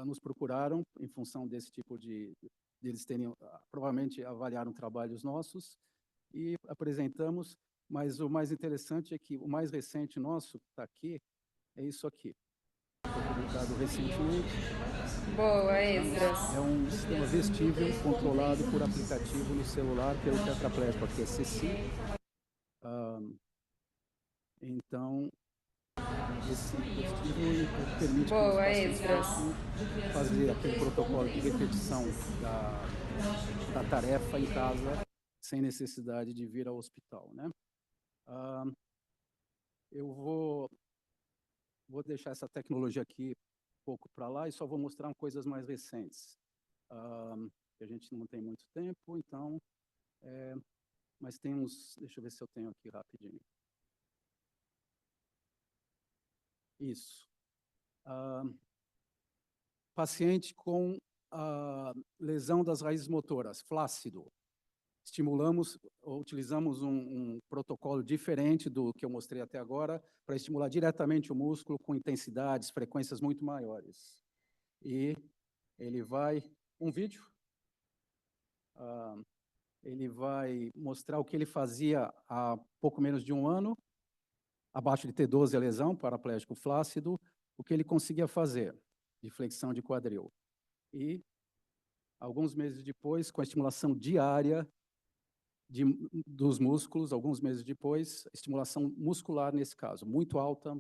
nos procuraram em função desse tipo eles terem, provavelmente avaliaram trabalhos nossos e apresentamos, mas o mais interessante é que o mais recente nosso, que está aqui, é isso aqui. Foi publicado recentemente. Boa, Esdras. É um sistema vestível controlado por aplicativo no celular pelo tetraplégico, aqui é CC. Então, esse vestível permite que os pacientes fazer aquele protocolo de repetição da tarefa em casa sem necessidade de vir ao hospital, né? Eu vou deixar essa tecnologia aqui um pouco para lá e só vou mostrar coisas mais recentes. Que a gente não tem muito tempo, então, mas tem uns, deixa eu ver se eu tenho aqui rapidinho. Isso. Paciente com lesão das raízes motoras, flácido. Utilizamos um protocolo diferente do que eu mostrei até agora para estimular diretamente o músculo com intensidades, frequências muito maiores. E ele vai, um vídeo, ele vai mostrar o que ele fazia há pouco menos de 1 ano, abaixo de T12 a lesão, paraplégico flácido, o que ele conseguia fazer de flexão de quadril. E, alguns meses depois, com a estimulação diária dos músculos, alguns meses depois, estimulação muscular nesse caso, muito alta.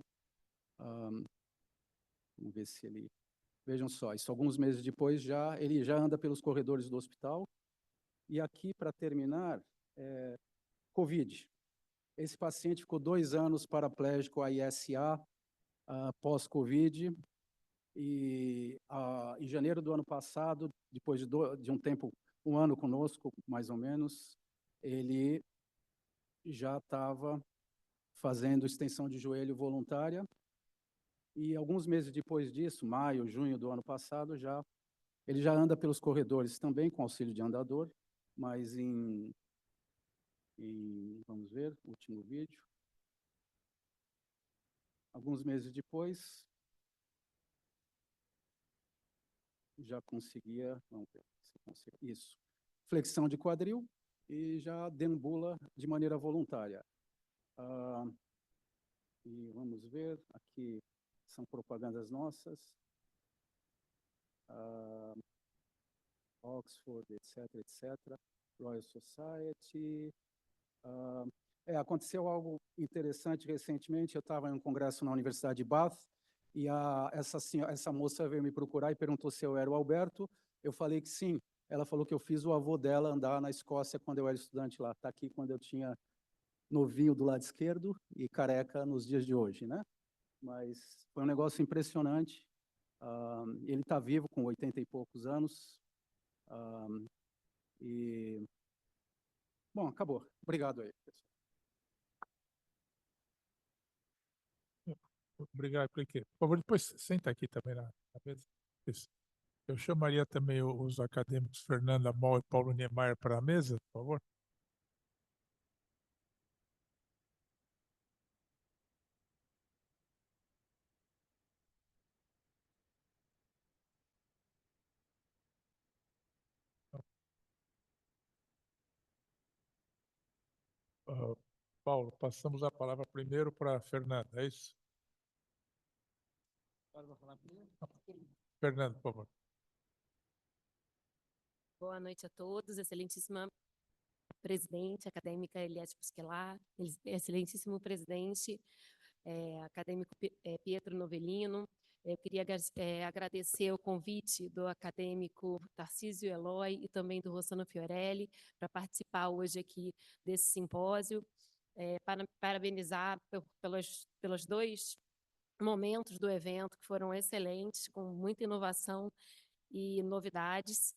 Vamos ver se ele... Vejam só, isso alguns meses depois, ele já anda pelos corredores do hospital. E aqui, para terminar, Covid. Esse paciente ficou 2 anos paraplégico AISA, pós-Covid, e em janeiro do ano passado, depois de um tempo, 1 ano conosco, mais ou menos, ele já estava fazendo extensão de joelho voluntária, e alguns meses depois disso, maio, junho do ano passado, ele já anda pelos corredores também com auxílio de andador, mas vamos ver, último vídeo. Alguns meses depois, já conseguia, vamos ver se consegue, isso, flexão de quadril e já deambula de maneira voluntária. E vamos ver, aqui são propagandas nossas. Oxford, etc., etc., Royal Society. Aconteceu algo interessante recentemente. Eu estava em um congresso na Universidade de Bath e essa moça veio me procurar e perguntou se eu era o Alberto. Eu falei que sim. Ela falou que eu fiz o avô dela andar na Escócia quando eu era estudante lá. Está aqui quando eu tinha novinho do lado esquerdo e careca nos dias de hoje, né? Mas foi um negócio impressionante. Ele está vivo com 80 e poucos anos. Bom, acabou. Obrigado aí, pessoal. Obrigado, Pliquet. Por favor, depois senta aqui também na mesa. Isso. Eu chamaria também os acadêmicos Fernanda Moll e Paulo Niemeyer para a mesa, por favor. Paulo, passamos a palavra primeiro para a Fernanda, é isso? Fernanda, por favor. Boa noite a todos, excelentíssima presidente acadêmica Eliette Pusquelar, excelentíssimo presidente acadêmico Pietro Novellino. Eu queria agradecer o convite do acadêmico Tarcísio Eloy e também do Rossano Fiorelli para participar hoje aqui desse simpósio. Parabenizar pelos dois momentos do evento que foram excelentes, com muita inovação e novidades.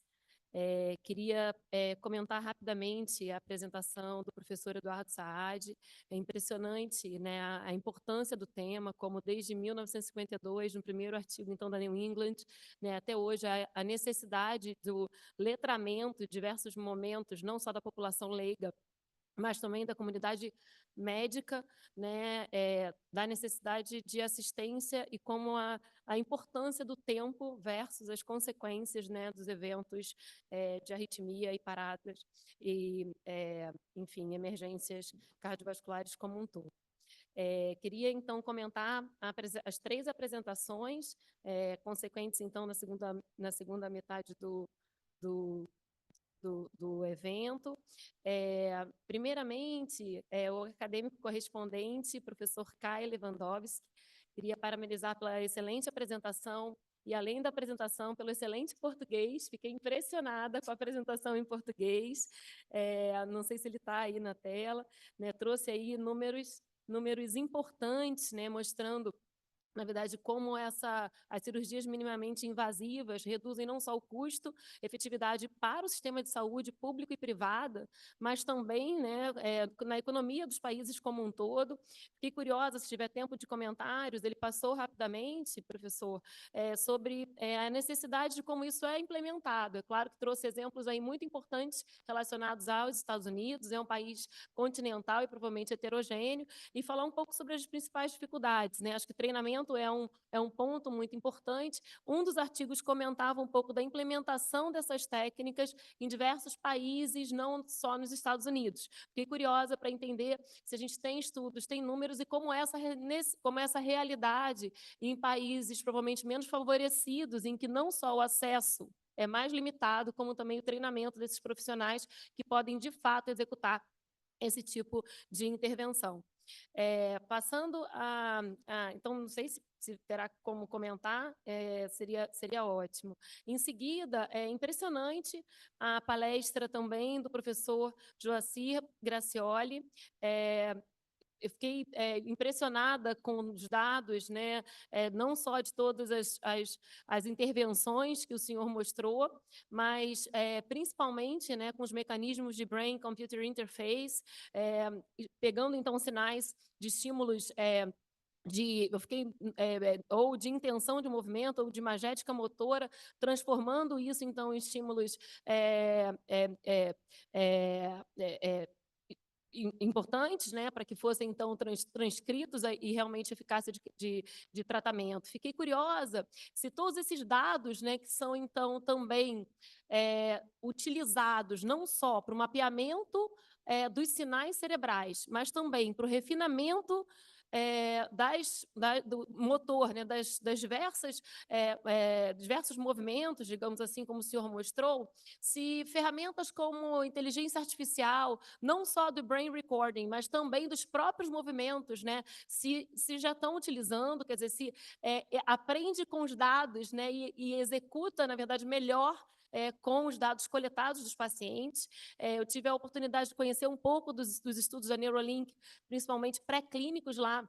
Queria comentar rapidamente a apresentação do professor Eduardo Saad. É impressionante, né, a importância do tema, como desde 1952, no primeiro artigo então da New England, né, até hoje, a necessidade do letramento em diversos momentos, não só da população leiga, mas também da comunidade médica, né, da necessidade de assistência e como a importância do tempo versus as consequências, né, dos eventos de arritmia e paradas e, enfim, emergências cardiovasculares como um todo. Queria, então, comentar as 3 apresentações consequentes, então, na segunda metade do evento. Primeiramente, o acadêmico correspondente, professor Kai Lewandowski, queria parabenizar pela excelente apresentação e, além da apresentação, pelo excelente português. Fiquei impressionada com a apresentação em português. Não sei se ele está aí na tela, né? Trouxe aí números importantes, né? Mostrando, na verdade, como as cirurgias minimamente invasivas reduzem não só o custo, efetividade para o sistema de saúde público e privada, mas também, né, na economia dos países como um todo. Fiquei curiosa, se tiver tempo de comentários, ele passou rapidamente, professor, sobre a necessidade de como isso é implementado. É claro que trouxe exemplos aí muito importantes relacionados aos Estados Unidos, é um país continental e provavelmente heterogêneo, e falar um pouco sobre as principais dificuldades, né? Acho que treinamento é um ponto muito importante. Um dos artigos comentava um pouco da implementação dessas técnicas em diversos países, não só nos Estados Unidos. Fiquei curiosa para entender se a gente tem estudos, tem números e como essa realidade em países provavelmente menos favorecidos, em que não só o acesso é mais limitado, como também o treinamento desses profissionais que podem, de fato, executar esse tipo de intervenção. Passando então, não sei se terá como comentar, seria ótimo. Em seguida, é impressionante a palestra também do professor Joacir Gracioli. Eu fiquei impressionada com os dados, né, não só de todas as intervenções que o senhor mostrou, mas principalmente, né, com os mecanismos de Brain-Computer Interface, pegando então sinais de estímulos eu fiquei ou de intenção de movimento ou de imagética motora, transformando isso então em estímulos importantes, né, para que fossem então transcritos e realmente eficácia de tratamento. Fiquei curiosa se todos esses dados, né, que são então também utilizados não só para o mapeamento dos sinais cerebrais, mas também para o refinamento do motor, né, das diversos movimentos, digamos assim, como o senhor mostrou, se ferramentas como inteligência artificial, não só do brain recording, mas também dos próprios movimentos, né, se já estão utilizando, quer dizer, se aprende com os dados, né, e executa, na verdade, melhor com os dados coletados dos pacientes. Eu tive a oportunidade de conhecer um pouco dos estudos da Neuralink, principalmente pré-clínicos lá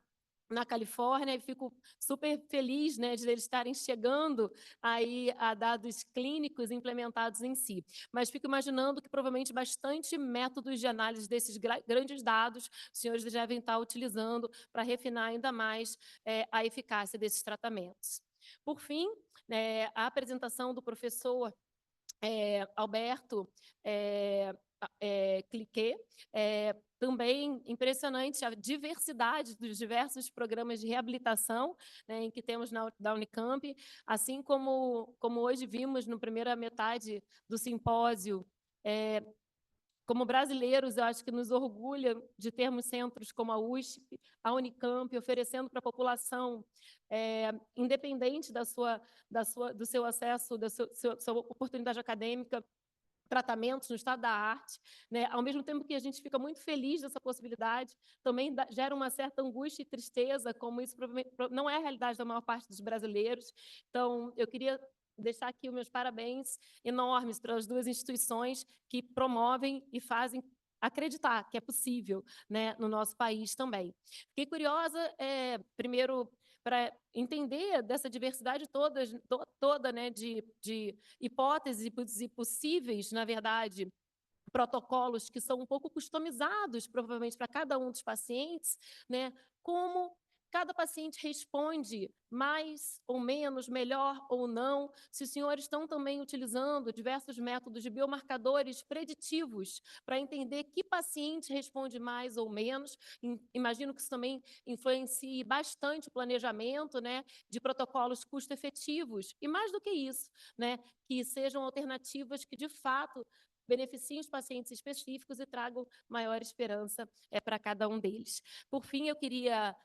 na Califórnia, e fico super feliz, né, de eles estarem chegando aí a dados clínicos implementados em si. Mas fico imaginando que provavelmente bastante métodos de análise desses grandes dados os senhores devem estar utilizando para refinar ainda mais a eficácia desses tratamentos. Por fim, a apresentação do professor Alberto Cliquet, também impressionante a diversidade dos diversos programas de reabilitação, né, em que temos da Unicamp, assim como hoje vimos na primeira metade do simpósio, Como brasileiros, eu acho que nos orgulha de termos centros como a USP, a Unicamp, oferecendo para a população, independente do seu acesso, da sua oportunidade acadêmica, tratamentos no estado da arte, né? Ao mesmo tempo que a gente fica muito feliz dessa possibilidade, também gera uma certa angústia e tristeza, como isso não é a realidade da maior parte dos brasileiros. Então, eu queria deixar aqui os meus parabéns enormes para as duas instituições que promovem e fazem acreditar que é possível, né, no nosso país também. Fiquei curiosa, primeiro, para entender dessa diversidade toda, né, de hipóteses e possíveis, na verdade, protocolos que são um pouco customizados, provavelmente, para cada um dos pacientes, né, como cada paciente responde mais ou menos, melhor ou não, se os senhores estão também utilizando diversos métodos de biomarcadores preditivos para entender que paciente responde mais ou menos. Imagino que isso também influencie bastante o planejamento, né, de protocolos custo-efetivos. E mais do que isso, né, que sejam alternativas que, de fato, beneficiem os pacientes específicos e tragam maior esperança para cada um deles. Por fim, eu queria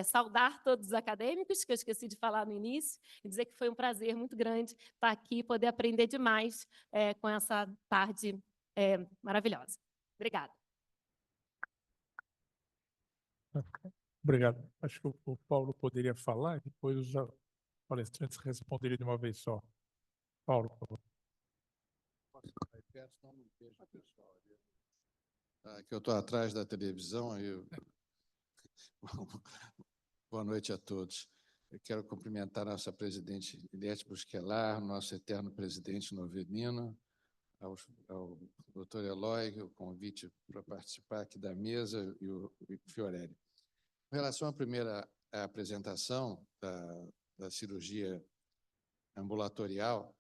saudar todos os acadêmicos, que eu esqueci de falar no início, e dizer que foi um prazer muito grande estar aqui e poder aprender demais com essa tarde maravilhosa. Obrigada. Obrigado. Acho que o Paulo poderia falar e depois os palestrantes responderiam de uma vez só. Paulo, por favor. Que eu estou atrás da televisão. Boa noite a todos. Eu quero cumprimentar a nossa presidente Iliete Busquelar, nosso eterno presidente Novelino, ao doutor Eloy, o convite para participar aqui da mesa, e o Fiorelli. Com relação à primeira apresentação da cirurgia ambulatorial,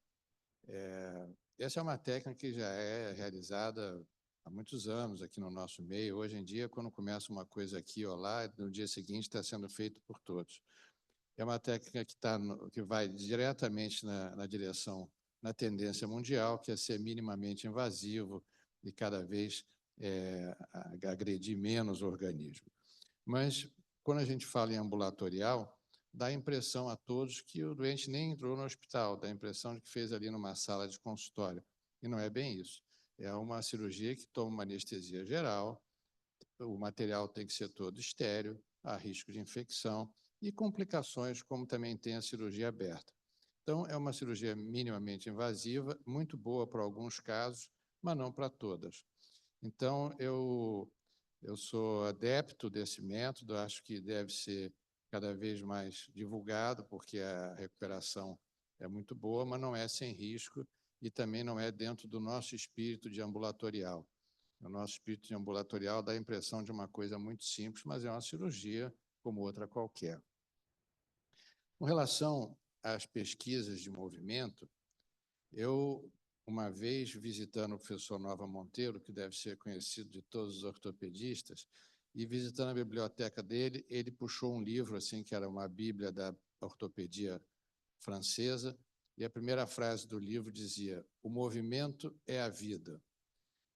essa é uma técnica que já é realizada há muitos anos aqui no nosso meio. Hoje em dia, quando começa uma coisa aqui ou lá, no dia seguinte está sendo feito por todos. É uma técnica que vai diretamente na direção, na tendência mundial, que é ser minimamente invasivo e cada vez agredir menos o organismo. Mas, quando a gente fala em ambulatorial, dá a impressão a todos que o doente nem entrou no hospital, dá a impressão de que fez ali numa sala de consultório. E não é bem isso. É uma cirurgia que toma uma anestesia geral, o material tem que ser todo estéril, há risco de infecção e complicações, como também tem a cirurgia aberta. Então, é uma cirurgia minimamente invasiva, muito boa para alguns casos, mas não para todas. Então, eu sou adepto desse método, acho que deve ser cada vez mais divulgado, porque a recuperação é muito boa, mas não é sem risco e também não é dentro do nosso espírito de ambulatorial. O nosso espírito de ambulatorial dá a impressão de uma coisa muito simples, mas é uma cirurgia como outra qualquer. Com relação às pesquisas de movimento, eu, uma vez visitando o professor Nova Monteiro, que deve ser conhecido de todos os ortopedistas, e visitando a biblioteca dele, ele puxou um livro assim que era uma bíblia da ortopedia francesa, e a primeira frase do livro dizia: "O movimento é a vida".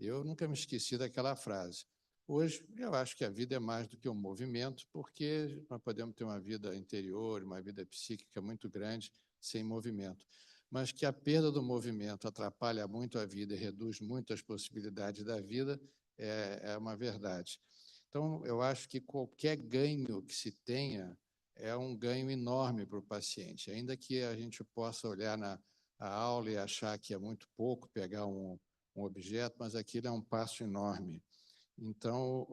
Eu nunca me esqueci daquela frase. Hoje, eu acho que a vida é mais do que um movimento, porque nós podemos ter uma vida interior, uma vida psíquica muito grande sem movimento. Mas que a perda do movimento atrapalha muito a vida e reduz muito as possibilidades da vida é uma verdade. Então, eu acho que qualquer ganho que se tenha é um ganho enorme para o paciente, ainda que a gente possa olhar na aula e achar que é muito pouco pegar um objeto, mas aquilo é um passo enorme. Então,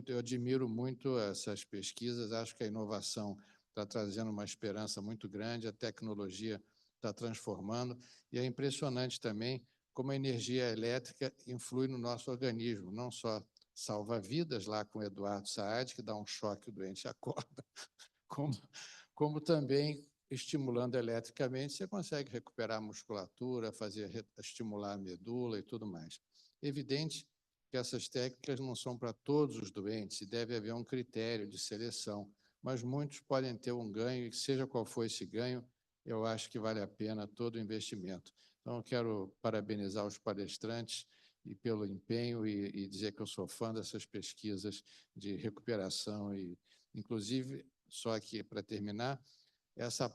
eu admiro muito essas pesquisas, acho que a inovação está trazendo uma esperança muito grande, a tecnologia está transformando, e é impressionante também como a energia elétrica influi no nosso organismo, não só salva vidas lá com o Eduardo Saad, que dá um choque, o doente acorda, como também, estimulando eletricamente, você consegue recuperar a musculatura, estimular a medula e tudo mais. Evidente que essas técnicas não são para todos os doentes e deve haver um critério de seleção, mas muitos podem ter um ganho e seja qual for esse ganho, eu acho que vale a pena todo o investimento. Então, eu quero parabenizar os palestrantes e pelo empenho e dizer que eu sou fã dessas pesquisas de recuperação e, inclusive, só aqui para terminar, essa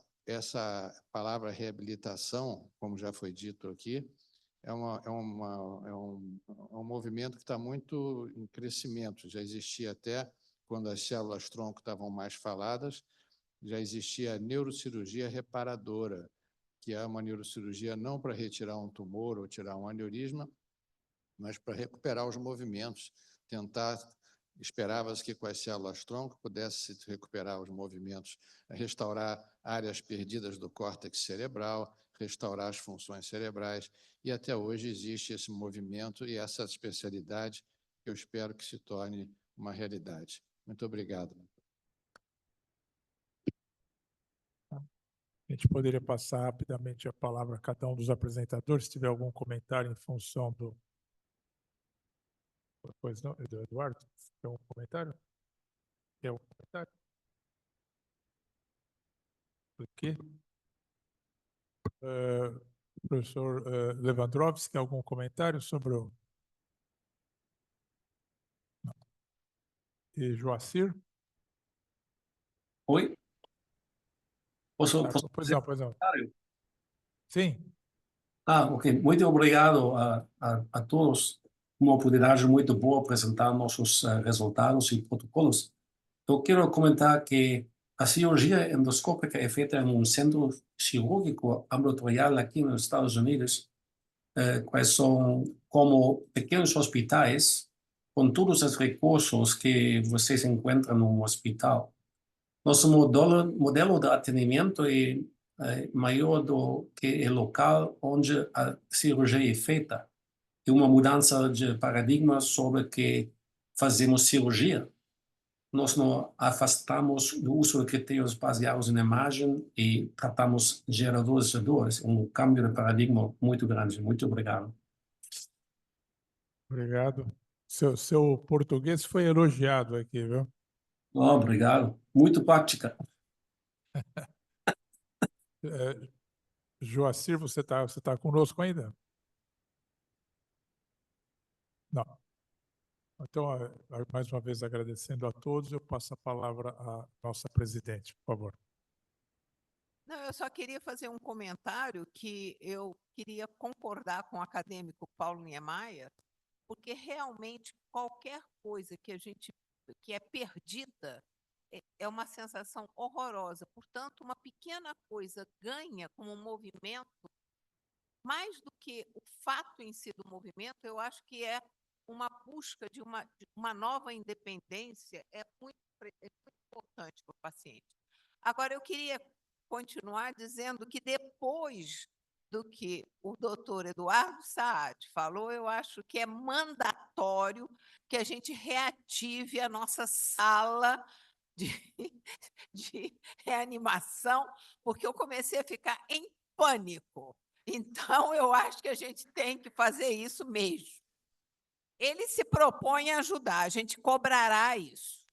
palavra reabilitação, como já foi dito aqui, é um movimento que está muito em crescimento. Já existia até quando as células-tronco estavam mais faladas, já existia a neurocirurgia reparadora, que é uma neurocirurgia não para retirar um tumor ou tirar um aneurisma, mas para recuperar os movimentos, esperava-se que com as células-tronco pudesse recuperar os movimentos, restaurar áreas perdidas do córtex cerebral, restaurar as funções cerebrais, e até hoje existe esse movimento e essa especialidade que eu espero que se torne uma realidade. Muito obrigado. A gente poderia passar rapidamente a palavra a cada um dos apresentadores, se tiver algum comentário em função do... Pois não, Eduardo, tem um comentário? Tem algum comentário? Por quê? Professor Lewandowski, algum comentário sobre o... Não. E Joacir? Oi? Posso Pois fazer não, um pois não. comentário? Sim. Ok. Muito obrigado a todos. Uma oportunidade muito boa apresentar nossos resultados e protocolos. Eu quero comentar que a cirurgia endoscópica é feita em um centro cirúrgico ambulatorial aqui nos Estados Unidos, quais são como pequenos hospitais com todos os recursos que vocês encontram num hospital. Nosso modelo de atendimento é maior do que o local onde a cirurgia é feita. É uma mudança de paradigma sobre que fazemos cirurgia. Nós não afastamos do uso de critérios baseados em imagem e tratamos geradores de dores. Um cambio de paradigma muito grande. Muito obrigado. Obrigado. Seu português foi elogiado aqui, viu? Obrigado. Muito prática. Joacir, você tá conosco ainda? Não. Então, mais uma vez agradecendo a todos, eu passo a palavra à nossa presidente, por favor. Não, eu só queria fazer um comentário que eu queria concordar com o acadêmico Paulo Niemeyer, porque realmente qualquer coisa que é perdida é uma sensação horrorosa. Portanto, uma pequena coisa ganha como um movimento, mais do que o fato em si do movimento, eu acho que é uma busca de uma nova independência, é muito importante para o paciente. Agora, eu queria continuar dizendo que depois do que o doutor Eduardo Saad falou, eu acho que é mandatório que a gente reative a nossa sala de reanimação, porque eu comecei a ficar em pânico. Então, eu acho que a gente tem que fazer isso mesmo. Ele se propõe a ajudar, a gente cobrará isso.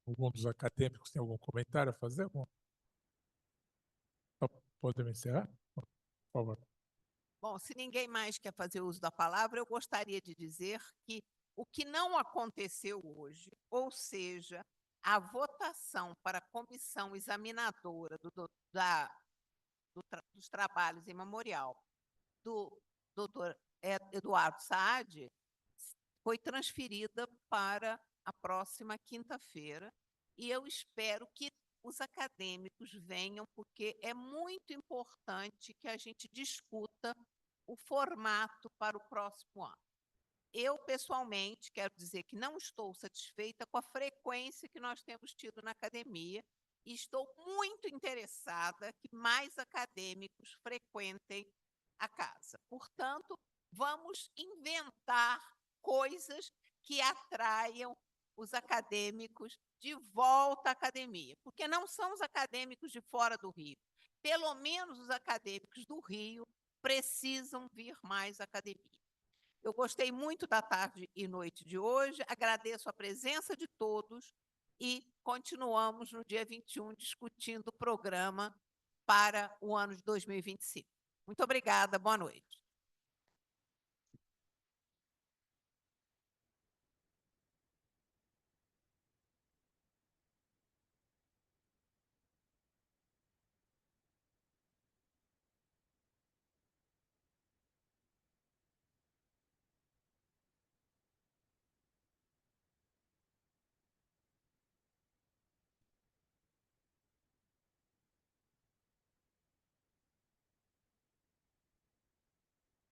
Algum dos acadêmicos tem algum comentário a fazer? Podemos encerrar? Por favor. Bom, se ninguém mais quer fazer uso da palavra, eu gostaria de dizer que o que não aconteceu hoje, ou seja, a votação para a comissão examinadora dos trabalhos em memorial do doutor Eduardo Saad foi transferida para a próxima quinta-feira, e eu espero que os acadêmicos venham, porque é muito importante que a gente discuta o formato para o próximo ano. Eu, pessoalmente, quero dizer que não estou satisfeita com a frequência que nós temos tido na academia e estou muito interessada que mais acadêmicos frequentem a casa. Portanto, vamos inventar coisas que atraiam os acadêmicos de volta à academia, porque não são os acadêmicos de fora do Rio. Pelo menos os acadêmicos do Rio precisam vir mais à academia. Eu gostei muito da tarde e noite de hoje, agradeço a presença de todos, e continuamos no dia 21 discutindo o programa para o ano de 2025. Muito obrigada, boa noite.